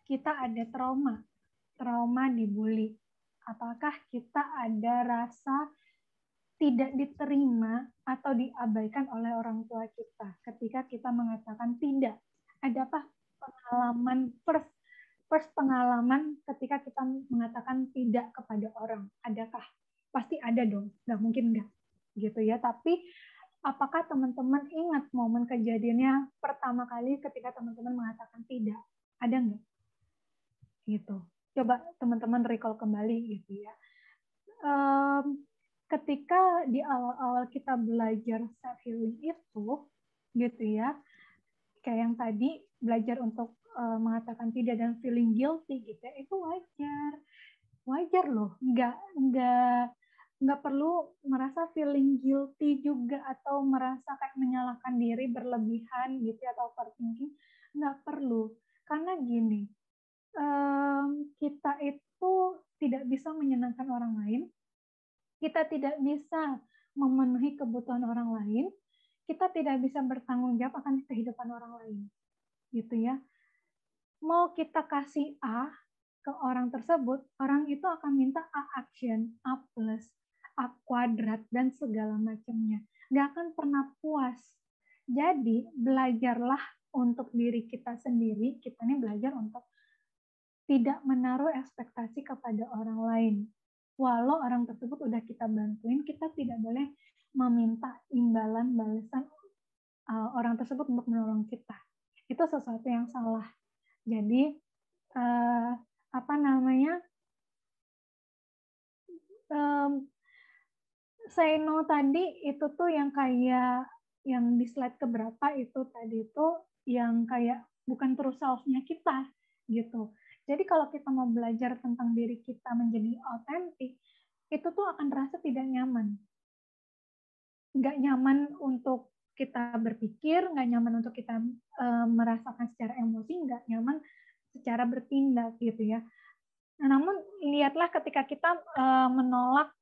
kita ada trauma dibully? Apakah kita ada rasa tidak diterima atau diabaikan oleh orang tua kita ketika kita mengatakan tidak? Ada apa pengalaman first pengalaman ketika kita mengatakan tidak kepada orang? Adakah? Pasti ada dong, nggak mungkin nggak gitu ya. Tapi apakah teman-teman ingat momen kejadiannya pertama kali ketika teman-teman mengatakan tidak? Ada nggak? Gitu. Coba teman-teman recall kembali gitu ya. Ketika di awal-awal kita belajar self healing itu, gitu ya, kayak yang tadi belajar untuk mengatakan tidak dan feeling guilty gitu ya, itu wajar loh, nggak perlu merasa feeling guilty juga atau merasa kayak menyalahkan diri berlebihan gitu atau overthinking, nggak perlu, karena gini, kita itu tidak bisa menyenangkan orang lain, kita tidak bisa memenuhi kebutuhan orang lain, kita tidak bisa bertanggung jawab akan kehidupan orang lain, gitu ya. Mau kita kasih A ke orang tersebut, orang itu akan minta A action, A plus, A kuadrat, dan segala macamnya. Nggak akan pernah puas. Jadi, belajarlah untuk diri kita sendiri, kita ini belajar untuk tidak menaruh ekspektasi kepada orang lain. Walau orang tersebut udah kita bantuin, kita tidak boleh meminta imbalan balasan orang tersebut untuk menolong kita. Itu sesuatu yang salah. Jadi, say no tadi itu tuh yang kayak yang di slide keberapa itu tadi itu yang kayak bukan true self-nya kita gitu. Jadi kalau kita mau belajar tentang diri kita menjadi autentik, itu tuh akan terasa tidak nyaman. Nggak nyaman untuk kita berpikir, nggak nyaman untuk kita merasakan secara emosi, nggak nyaman secara bertindak gitu ya. Nah, namun lihatlah ketika kita menolak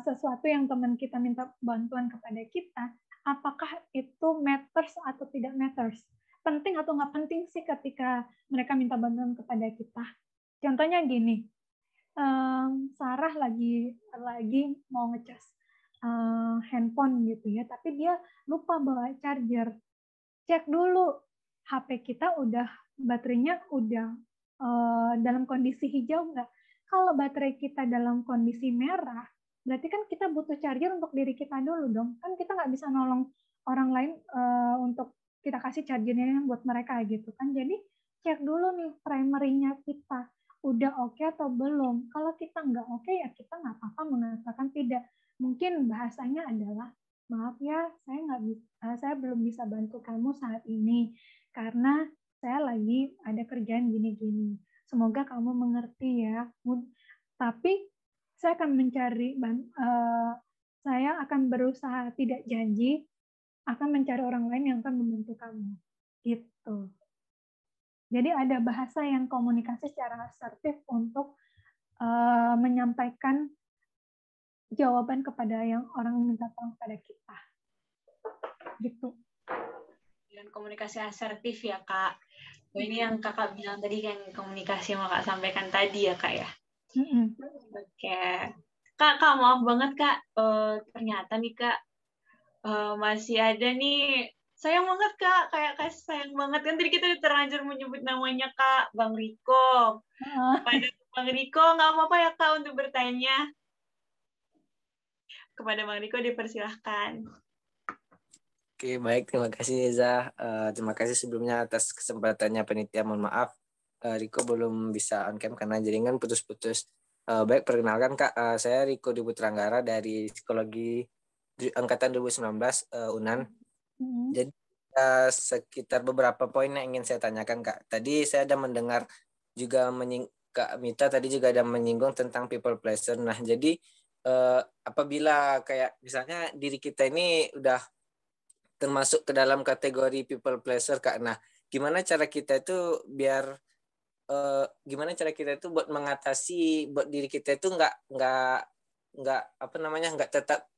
sesuatu yang teman kita minta bantuan kepada kita, apakah itu matters atau tidak matters? Penting atau nggak penting sih ketika mereka minta bantuan kepada kita? Contohnya gini, Sarah lagi mau ngecas handphone gitu ya, tapi dia lupa bawa charger. Cek dulu HP kita baterainya udah dalam kondisi hijau nggak? Kalau baterai kita dalam kondisi merah, berarti kan kita butuh charger untuk diri kita dulu dong. Kan kita nggak bisa nolong orang lain untuk kita kasih chargernya buat mereka gitu kan. Jadi cek dulu nih primary-nya kita udah oke atau belum. Kalau kita nggak oke ya kita nggak apa-apa mengatakan tidak. Mungkin bahasanya adalah maaf ya, saya belum bisa bantu kamu saat ini karena saya lagi ada kerjaan gini-gini. Semoga kamu mengerti ya. Tapi saya akan berusaha, tidak janji akan mencari orang lain yang akan membantu kamu. Gitu. Jadi ada bahasa yang komunikasi secara asertif untuk menyampaikan jawaban kepada yang orang minta tolong kepada kita. Gitu. Dan komunikasi asertif ya Kak. Ini yang Kakak bilang tadi, yang komunikasi yang Kakak sampaikan tadi ya Kak ya. Oke. Kak, maaf banget Kak. Ternyata nih Kak, masih ada nih Sayang banget Kak, kayak sayang banget kan tadi kita udah terlanjur menyebut namanya Kak Bang Riko. Kepada Bang Riko nggak apa-apa ya Kak untuk bertanya. Kepada Bang Riko dipersilahkan. Oke, baik. Terima kasih Neza. Terima kasih sebelumnya atas kesempatannya panitia. Mohon maaf, Riko belum bisa on cam karena jaringan putus-putus. Baik, perkenalkan Kak, saya Riko Dwi Putra-Anggara dari Psikologi Angkatan 2019 UNAN. Jadi sekitar beberapa poin yang ingin saya tanyakan Kak. Tadi saya ada mendengar juga Kak Mita tadi juga ada menyinggung tentang people pleaser. Nah, jadi apabila kayak misalnya diri kita ini udah termasuk ke dalam kategori people pleaser Kak. Nah, gimana cara kita itu biar gimana cara kita itu buat mengatasi buat diri kita itu nggak apa namanya nggak tetap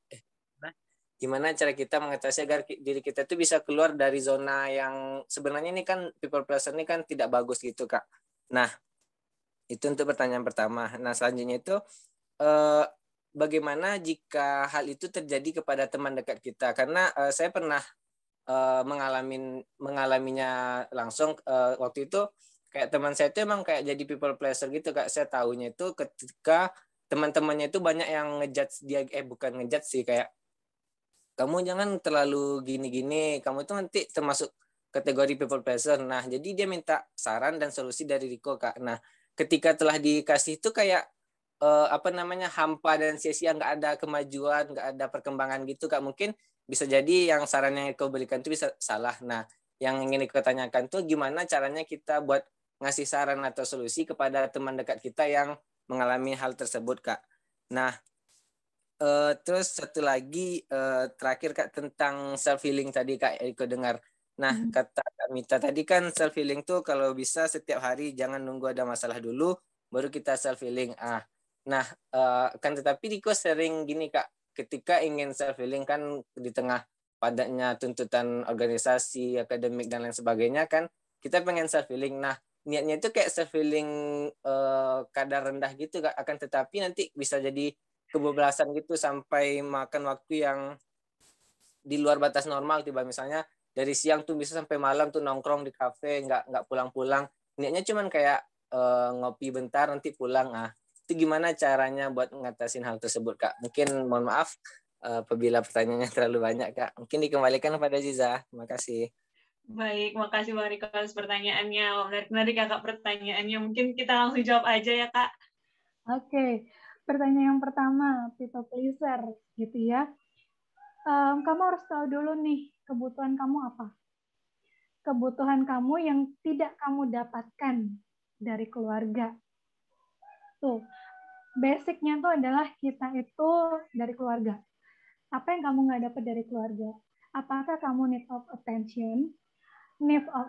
gimana cara kita mengatasi agar diri kita itu bisa keluar dari zona yang sebenarnya ini kan people pleaser ini kan tidak bagus gitu Kak. Nah, itu untuk pertanyaan pertama. Nah, selanjutnya itu bagaimana jika hal itu terjadi kepada teman dekat kita? Karena saya pernah mengalaminya langsung waktu itu kayak teman saya itu emang kayak jadi people pleaser gitu Kak. Saya tahunya itu ketika teman-temannya itu banyak yang ngejudge dia bukan ngejudge sih kayak kamu jangan terlalu gini-gini, kamu itu nanti termasuk kategori people pleaser. Nah, jadi dia minta saran dan solusi dari Riko Kak. Nah, ketika telah dikasih itu kayak apa namanya hampa dan sia-sia, nggak ada kemajuan, nggak ada perkembangan gitu Kak. Mungkin bisa jadi yang saran yang Riko berikan itu bisa salah. Nah, yang ingin Riko tanyakan tuh gimana caranya kita buat ngasih saran atau solusi kepada teman dekat kita yang mengalami hal tersebut Kak. Nah, terus satu lagi terakhir Kak tentang self healing tadi Kak Riko dengar. Nah, kata Kak Mita tadi kan self healing tuh kalau bisa setiap hari jangan nunggu ada masalah dulu baru kita self healing. Nah, kan tetapi Riko sering gini Kak, ketika ingin self healing kan di tengah padatnya tuntutan organisasi, akademik dan lain sebagainya kan kita pengen self healing. Nah, niatnya itu kayak self healing kadar rendah gitu Kak, akan tetapi nanti bisa jadi kebablasan gitu sampai makan waktu yang di luar batas normal tiba misalnya dari siang tuh bisa sampai malam tuh nongkrong di kafe nggak pulang-pulang niatnya cuman kayak ngopi bentar nanti pulang itu gimana caranya buat ngatasin hal tersebut Kak mungkin mohon maaf apabila pertanyaannya terlalu banyak Kak mungkin dikembalikan kepada Ziza terima kasih. Baik, makasih Bang Riko atas pertanyaannya. Menarik Kakak pertanyaannya. Mungkin kita langsung jawab aja ya Kak. Oke, pertanyaan yang pertama, people pleaser, gitu ya. Kamu harus tahu dulu nih, kebutuhan kamu apa. Kebutuhan kamu yang tidak kamu dapatkan dari keluarga. Tuh, basicnya tuh adalah kita itu dari keluarga. Apa yang kamu nggak dapat dari keluarga? Apakah kamu need of attention, need of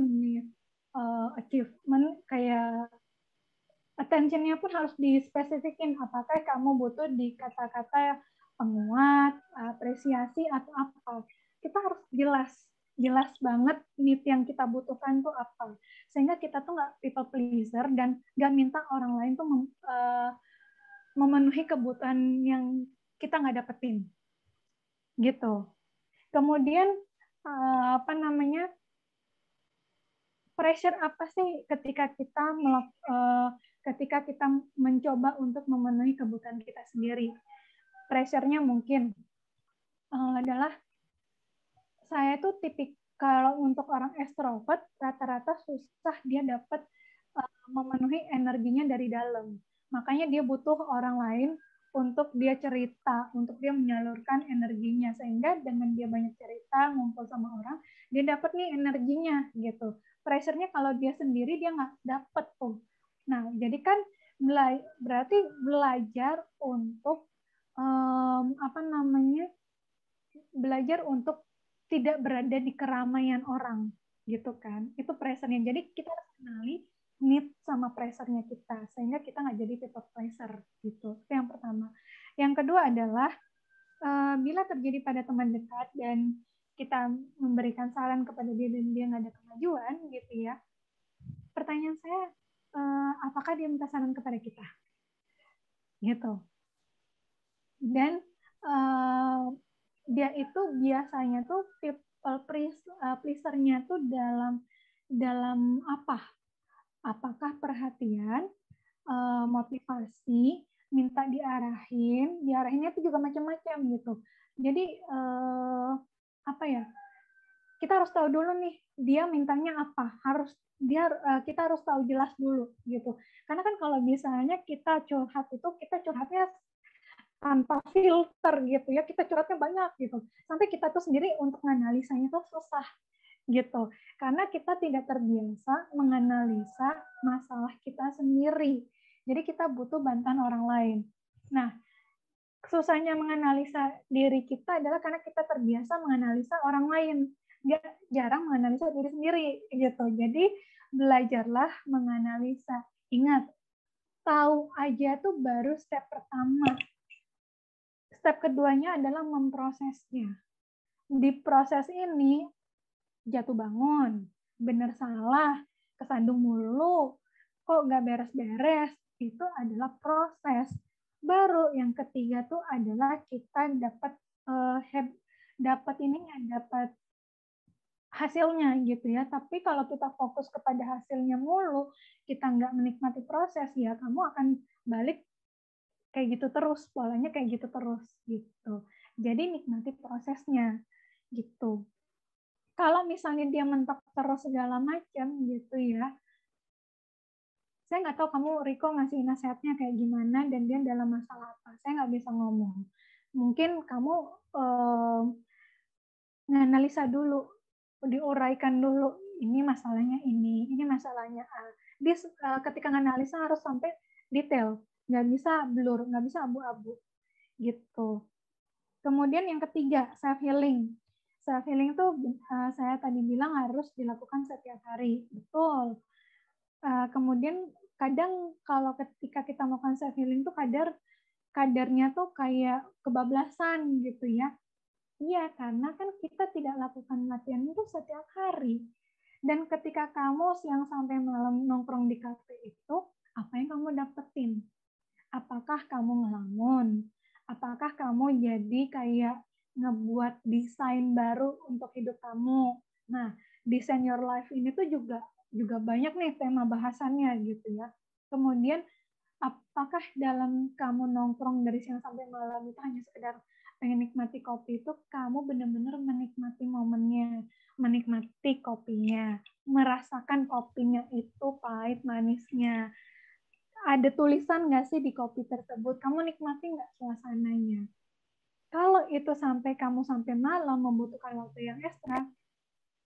need achievement kayak attention-nya pun harus dispesifikin. Apakah kamu butuh di kata-kata penguat, apresiasi, atau apa. Kita harus jelas banget need yang kita butuhkan tuh apa. Sehingga kita tuh nggak people pleaser dan nggak minta orang lain tuh memenuhi kebutuhan yang kita nggak dapetin. Gitu. Kemudian, pressure apa sih ketika kita mencoba untuk memenuhi kebutuhan kita sendiri? Pressure-nya mungkin adalah saya tuh kalau untuk orang ekstrovert rata-rata susah dia dapat memenuhi energinya dari dalam. Makanya dia butuh orang lain untuk dia cerita, untuk dia menyalurkan energinya sehingga dengan dia banyak cerita, ngumpul sama orang, dia dapat nih energinya gitu. Pressure-nya kalau dia sendiri dia nggak dapat tuh. Nah, jadi kan berarti belajar untuk belajar untuk tidak berada di keramaian orang gitu kan. Itu pressure-nya. Jadi kita harus kenali need sama pressure-nya kita sehingga kita nggak jadi people pleaser gitu. Itu yang pertama. Yang kedua adalah bila terjadi pada teman dekat dan kita memberikan saran kepada dia dan dia nggak ada kemajuan gitu ya. Pertanyaan saya, apakah dia minta saran kepada kita? Gitu. Dan dia itu biasanya tuh people pleaser-nya tuh dalam apa? Apakah perhatian, motivasi, minta diarahinnya itu juga macam-macam gitu. Jadi apa ya? Kita harus tahu dulu nih dia mintanya apa. Kita harus tahu jelas dulu gitu. Karena kan kalau misalnya kita curhatnya tanpa filter gitu ya, kita curhatnya banyak gitu. Sampai kita tuh sendiri untuk menganalisanya tuh susah gitu. Karena kita tidak terbiasa menganalisa masalah kita sendiri. Jadi kita butuh bantuan orang lain. Nah, susahnya menganalisa diri kita adalah karena kita terbiasa menganalisa orang lain. Jarang menganalisa diri sendiri gitu. Jadi belajarlah menganalisa. Ingat, tahu aja tuh baru step pertama. Step keduanya adalah memprosesnya. Di proses ini jatuh bangun, benar salah, kesandung mulu, kok nggak beres-beres, itu adalah proses. Baru yang ketiga tuh adalah kita dapat hasilnya gitu ya. Tapi kalau kita fokus kepada hasilnya mulu, kita nggak menikmati proses, ya kamu akan balik kayak gitu terus, polanya kayak gitu terus gitu. Jadi nikmati prosesnya gitu. Kalau misalnya dia mentok terus segala macam gitu ya, saya nggak tahu kamu Riko ngasih nasihatnya kayak gimana dan dia dalam masalah apa, saya nggak bisa ngomong. Mungkin kamu nganalisa dulu, diuraikan dulu, ini masalahnya ini masalahnya A. Ketika nganalisa harus sampai detail, nggak bisa blur, nggak bisa abu-abu gitu. Kemudian yang ketiga, self healing. Self healing tuh saya tadi bilang harus dilakukan setiap hari, betul. Kemudian kadang kalau ketika kita melakukan self healing tuh kadarnya tuh kayak kebablasan gitu ya. Iya, karena kan kita tidak lakukan latihan itu setiap hari. Dan ketika kamu siang sampai malam nongkrong di kafe itu, apa yang kamu dapetin? Apakah kamu ngelamun? Apakah kamu jadi kayak ngebuat desain baru untuk hidup kamu? Nah, design your life ini tuh juga banyak nih tema bahasannya gitu ya. Kemudian, apakah dalam kamu nongkrong dari siang sampai malam itu hanya sekedar pengen nikmati kopi, itu kamu benar-benar menikmati momennya, menikmati kopinya, merasakan kopinya itu pahit manisnya. Ada tulisan nggak sih di kopi tersebut? Kamu nikmati nggak suasananya? Kalau itu sampai malam membutuhkan waktu yang ekstra,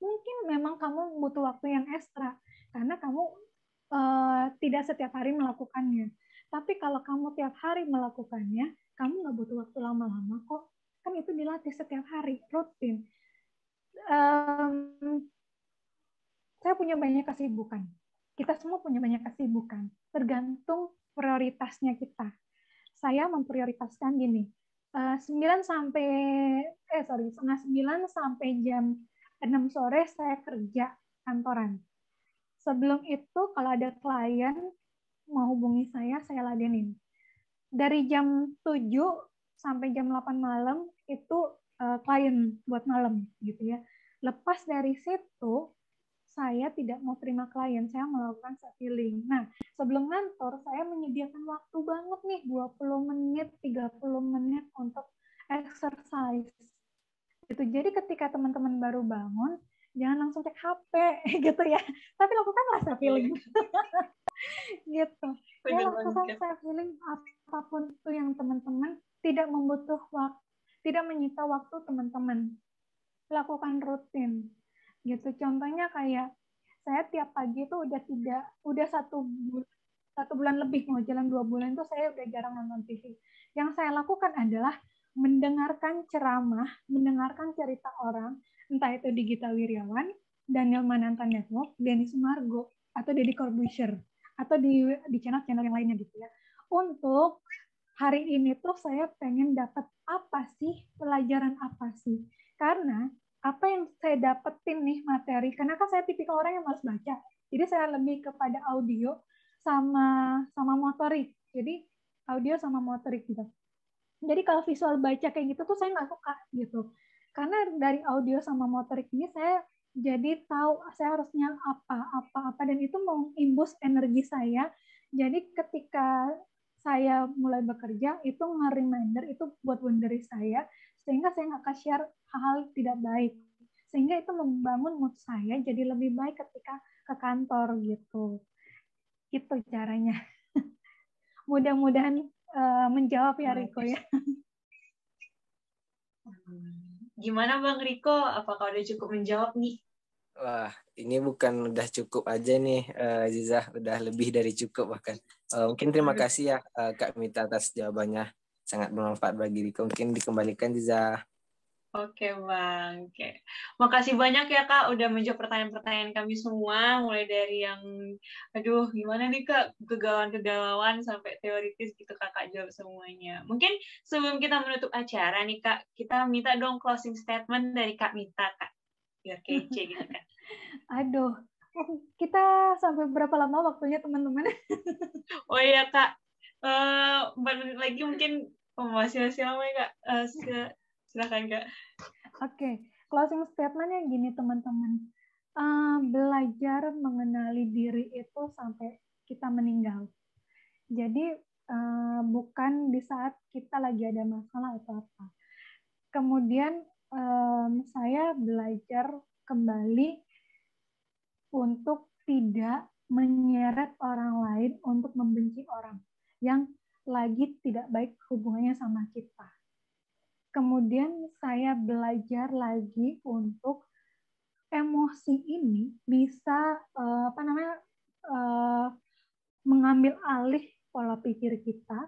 mungkin memang kamu butuh waktu yang ekstra karena kamu tidak setiap hari melakukannya. Tapi kalau kamu tiap hari melakukannya, kamu nggak butuh waktu lama-lama kok. Kan itu dilatih setiap hari, rutin. Saya punya banyak kesibukan. Kita semua punya banyak kesibukan. Tergantung prioritasnya kita. Saya memprioritaskan gini, setengah 9 sampai jam 6 sore saya kerja kantoran. Sebelum itu kalau ada klien mau hubungi saya ladenin. Dari jam 7 sampai jam 8 malam itu klien buat malam gitu ya. Lepas dari situ saya tidak mau terima klien, saya melakukan self healing. Nah, sebelum ngantor saya menyediakan waktu banget nih 20 menit, 30 menit untuk exercise. Gitu. Jadi ketika teman-teman baru bangun, jangan langsung cek HP gitu ya. Tapi lakukanlah self healing. Gitu. Ya, lakukan self healing apapun itu yang teman-teman tidak tidak menyita waktu teman-teman. Lakukan rutin. Gitu. Contohnya kayak saya tiap pagi itu udah satu bulan lebih, mau jalan 2 bulan itu saya udah jarang nonton TV. Yang saya lakukan adalah mendengarkan ceramah, mendengarkan cerita orang, entah itu di Gita Wirjawan, Daniel Mananta Network, Denny Sumargo, atau Deddy Corbuzier, atau di channel-channel yang lainnya gitu ya. Untuk hari ini tuh saya pengen dapat apa sih, pelajaran apa sih? Karena apa yang saya dapetin nih materi, karena kan saya tipikal orang yang malas baca, jadi saya lebih kepada audio sama motorik. Jadi audio sama motorik gitu. Jadi kalau visual baca kayak gitu tuh saya nggak suka gitu. Karena dari audio sama motorik ini saya jadi tahu saya harusnya apa, dan itu mengimbus energi saya. Jadi ketika saya mulai bekerja, itu nge-reminder, itu buat wonderi saya, sehingga saya nggak share hal-hal tidak baik. Sehingga itu membangun mood saya jadi lebih baik ketika ke kantor gitu. Itu caranya. Mudah-mudahan menjawab ya Riko ya. Gimana Bang Riko? Apakah udah cukup menjawab nih? Wah, ini bukan udah cukup aja nih, Zizah, udah lebih dari cukup bahkan. Mungkin terima kasih ya Kak Mita atas jawabannya, sangat bermanfaat bagi Riko. Mungkin dikembalikan Zizah. Oke Bang, oke. Makasih banyak ya Kak udah menjawab pertanyaan-pertanyaan kami semua, mulai dari yang, aduh gimana nih Kak, kegalauan-kegalauan sampai teoritis gitu Kakak jawab semuanya. Mungkin sebelum kita menutup acara nih Kak, kita minta dong closing statement dari Kak Mita Kak, biar kece gitu kan. Aduh, kita sampai berapa lama waktunya teman-teman? Oh iya Kak, 4 menit lagi mungkin masih lama ya Kak. Silakan Kak. Oke, closing statementnya gini teman-teman. Belajar mengenali diri itu sampai kita meninggal. Jadi bukan di saat kita lagi ada masalah atau apa. Kemudian saya belajar kembali untuk tidak menyeret orang lain untuk membenci orang yang lagi tidak baik hubungannya sama kita. Kemudian saya belajar lagi untuk emosi ini bisa mengambil alih pola pikir kita,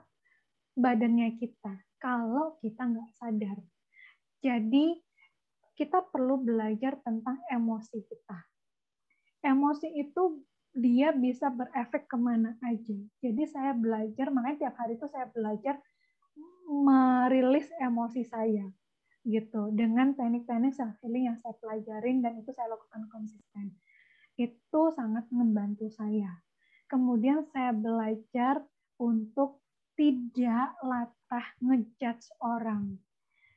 badannya kita, kalau kita nggak sadar. Jadi kita perlu belajar tentang emosi kita. Emosi itu dia bisa berefek kemana aja. Jadi saya belajar, makanya tiap hari itu saya belajar merilis emosi saya gitu dengan teknik-teknik self healing yang saya pelajarin dan itu saya lakukan konsisten. Itu sangat membantu saya. Kemudian saya belajar untuk tidak latah ngejudge orang.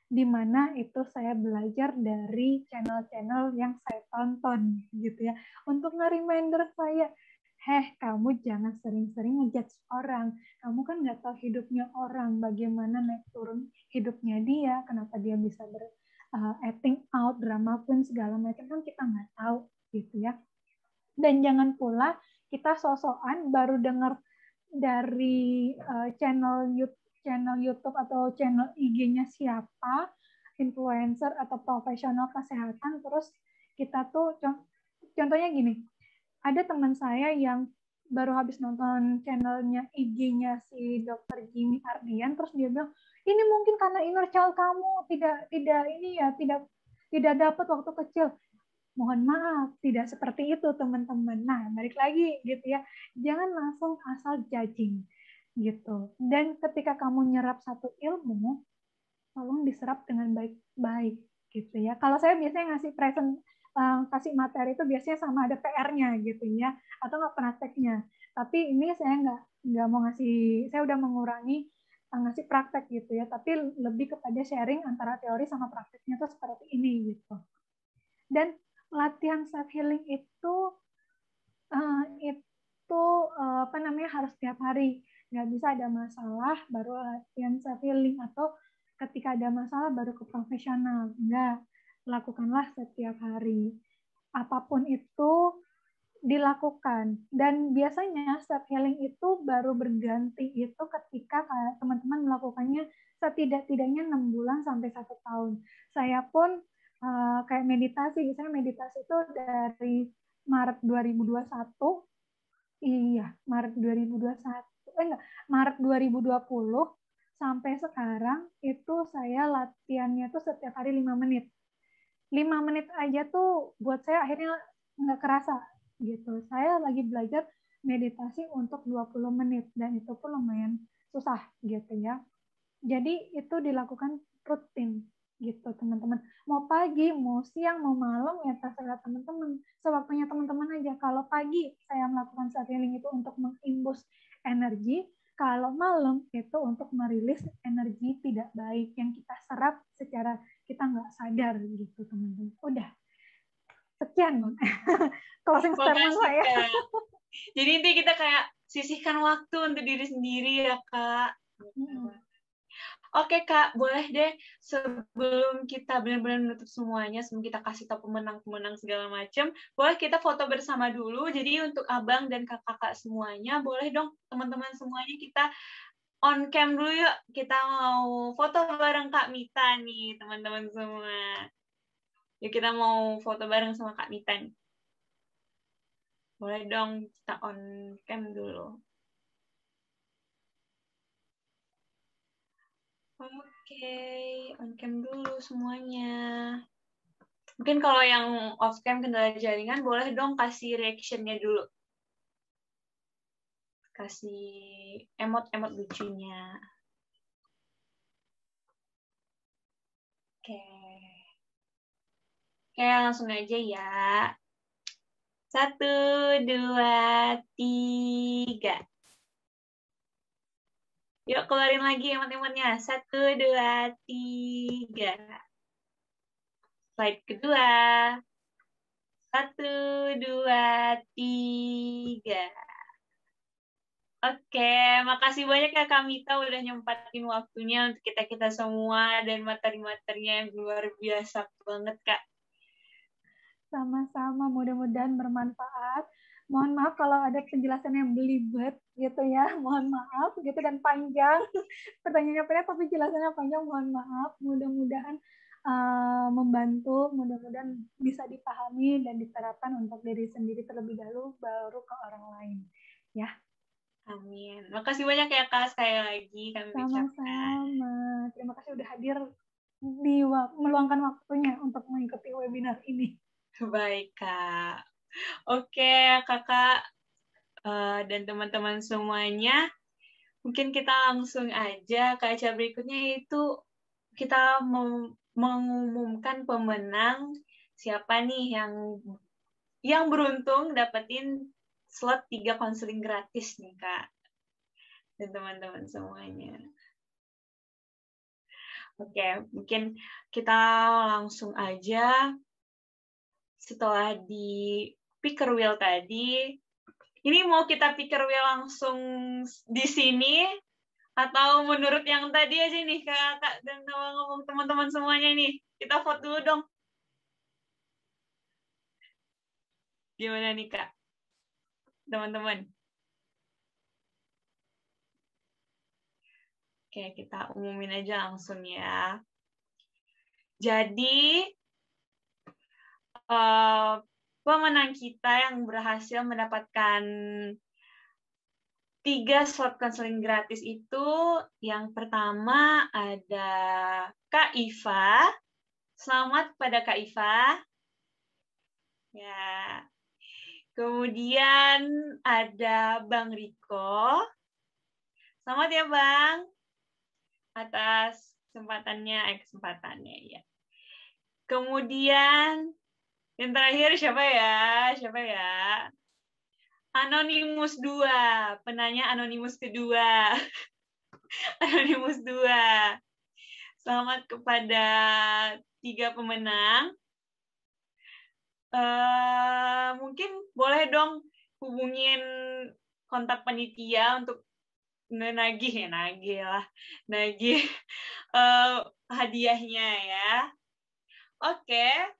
Di mana itu saya belajar dari channel-channel yang saya tonton gitu ya. Untuk nge-reminder saya, kamu jangan sering-sering ngejudge orang. Kamu kan nggak tahu hidupnya orang, bagaimana naik turun hidupnya dia, kenapa dia bisa acting out, drama queen, segala macam, kan kita nggak tahu gitu ya. Dan jangan pula kita sosokan baru dengar dari channel YouTube atau channel IG-nya siapa, influencer atau profesional kesehatan, terus kita tuh, contohnya gini, ada teman saya yang baru habis nonton channelnya IG-nya si Dr. Jimmy Ardian, terus dia bilang, ini mungkin karena inner child kamu tidak dapat waktu kecil. Mohon maaf, tidak seperti itu teman-teman. Nah, balik lagi gitu ya, jangan langsung asal judging gitu. Dan ketika kamu nyerap satu ilmu, tolong diserap dengan baik-baik gitu ya. Kalau saya biasanya kasih materi itu biasanya sama ada PR-nya gitu ya, atau nggak prakteknya. Tapi ini saya nggak mau ngasih, saya udah mengurangi ngasih praktek gitu ya, tapi lebih kepada sharing antara teori sama prakteknya tuh seperti ini gitu. Dan latihan self healing itu harus tiap hari. Nggak bisa ada masalah baru latihan self healing, atau ketika ada masalah baru ke profesional. Enggak, lakukanlah setiap hari. Apapun itu dilakukan. Dan biasanya self healing itu baru berganti itu ketika teman-teman melakukannya setidak-tidaknya 6 bulan sampai 1 tahun. Saya pun kayak meditasi. Saya meditasi itu dari Maret 2021. Iya, Maret 2020 sampai sekarang itu saya latihannya tuh setiap hari 5 menit. 5 menit aja tuh buat saya akhirnya nggak kerasa gitu. Saya lagi belajar meditasi untuk 20 menit dan itu pun lumayan susah gitu ya. Jadi itu dilakukan rutin gitu teman-teman. Mau pagi, mau siang, mau malam ya terserah teman-teman. Sewaktunya teman-teman aja. Kalau pagi saya melakukan self healing itu untuk mengimbus energi, Kalau malam itu untuk merilis energi tidak baik yang kita serap secara kita nggak sadar gitu teman-teman. Udah, sekian closing statement Makasih, saya. Kak. Jadi intinya kita kayak sisihkan waktu untuk diri sendiri ya, Kak. Oke, Kak, boleh deh sebelum kita benar-benar menutup semuanya, sebelum kita kasih tahu pemenang-pemenang segala macam, boleh kita foto bersama dulu. Jadi untuk Abang dan Kakak semuanya, boleh dong teman-teman semuanya kita on cam dulu yuk. Kita mau foto bareng Kak Mita nih, teman-teman semua. Yuk kita mau foto bareng sama Kak Mita nih. Boleh dong kita on cam dulu. Oke, on cam dulu semuanya. Mungkin kalau yang off cam kendala jaringan, boleh dong kasih reaction-nya dulu. Kasih emot-emot lucunya. Oke. Oke, langsung aja ya. 1, 2, 3. Yuk, keluarin lagi emot-emotnya. 1, 2, 3. Slide kedua. 1, 2, 3. Oke, makasih banyak ya Kak Mita udah nyempatin waktunya untuk kita-kita semua dan materi-materinya yang luar biasa banget, Kak. Sama-sama, mudah-mudahan bermanfaat. Mohon maaf kalau ada penjelasan yang belibet gitu ya, mohon maaf gitu dan panjang. Pertanyaannya pendek tapi jelasannya panjang, mohon maaf. Mudah-mudahan membantu, mudah-mudahan bisa dipahami dan diterapkan untuk diri sendiri terlebih dahulu, baru ke orang lain. Ya. Amin. Makasih banyak ya Kak, sekali lagi kami ucapkan. Sama-sama. Terima kasih udah hadir meluangkan waktunya untuk mengikuti webinar ini. Baik, Kak. Oke, Kakak dan teman-teman semuanya, mungkin kita langsung aja ke acara berikutnya, yaitu kita mengumumkan pemenang siapa nih yang beruntung dapetin slot 3 konseling gratis nih, Kak. Dan teman-teman semuanya. Oke, mungkin kita langsung aja setelah di picker wheel tadi, ini mau kita picker wheel langsung di sini atau menurut yang tadi aja nih Kak dan ngomong teman-teman semuanya nih, kita vote dulu dong. Gimana nih Kak, teman-teman? Oke, kita umumin aja langsung ya. Jadi pemenang kita yang berhasil mendapatkan 3 slot konseling gratis itu, yang pertama ada Kak Iva. Selamat pada Kak Iva. Ya. Kemudian ada Bang Riko. Selamat ya Bang atas kesempatannya ya. Kemudian yang terakhir siapa ya? Anonymous 2, penanya Anonymous kedua. Anonymous 2. Selamat kepada 3 pemenang. Mungkin boleh dong hubungin kontak panitia untuk nagih hadiahnya ya. Oke.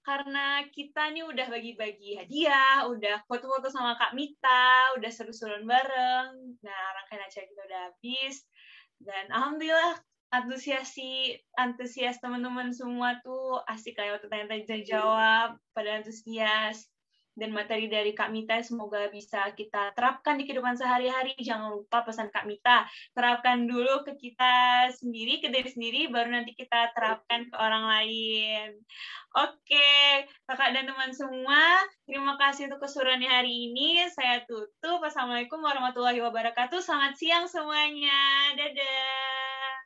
Karena kita nih udah bagi-bagi hadiah, udah foto-foto sama Kak Mita, udah seru-seruan bareng. Nah, rangkaian acara kita udah habis. Dan alhamdulillah antusias teman-teman semua tuh asik kayak waktu tanya-tanya jawab, pada antusias. Dan materi dari Kak Mita semoga bisa kita terapkan di kehidupan sehari-hari. Jangan lupa pesan Kak Mita, terapkan dulu ke kita sendiri, ke diri sendiri, baru nanti kita terapkan ke orang lain. Oke, Kakak dan teman semua, terima kasih untuk keseruannya hari ini. Saya tutup. Wassalamualaikum warahmatullahi wabarakatuh. Selamat siang semuanya. Dadah.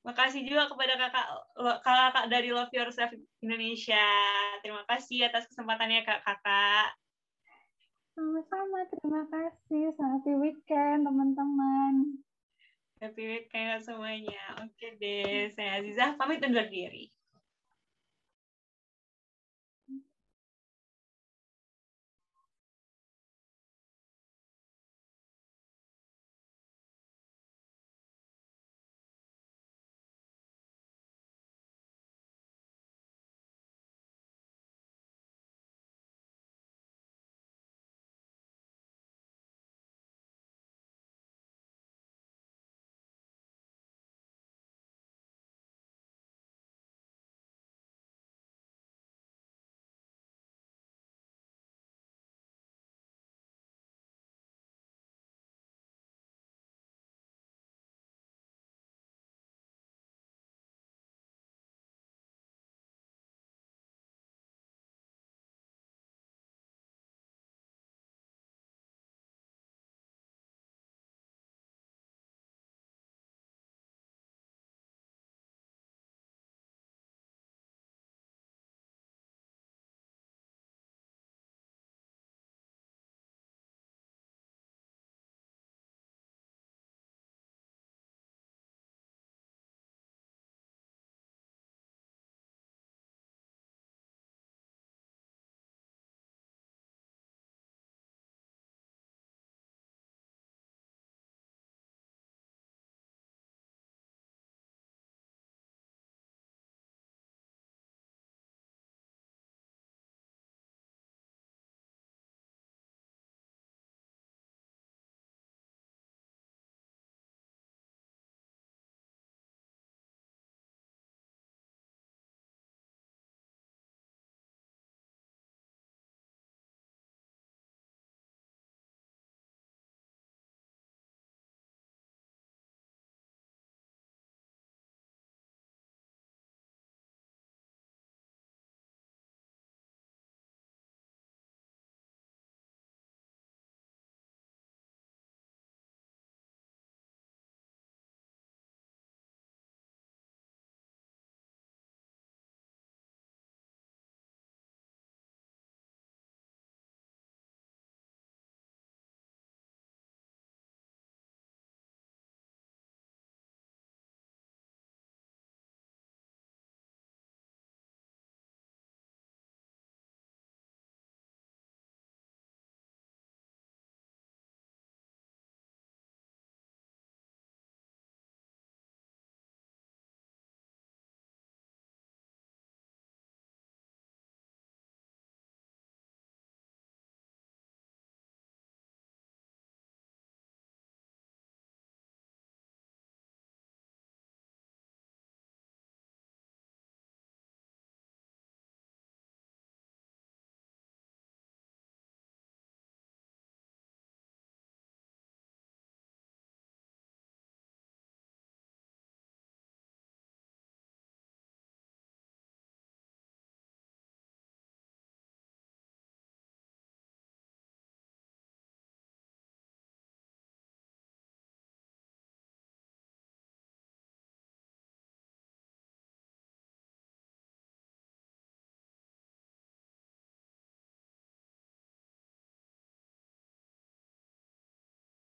Makasih juga kepada kakak dari Love Yourself Indonesia. Terima kasih atas kesempatannya kakak. Sama-sama, terima kasih. Happy weekend, teman-teman. Happy weekend semuanya. Oke deh, saya Azizah pamit undur diri.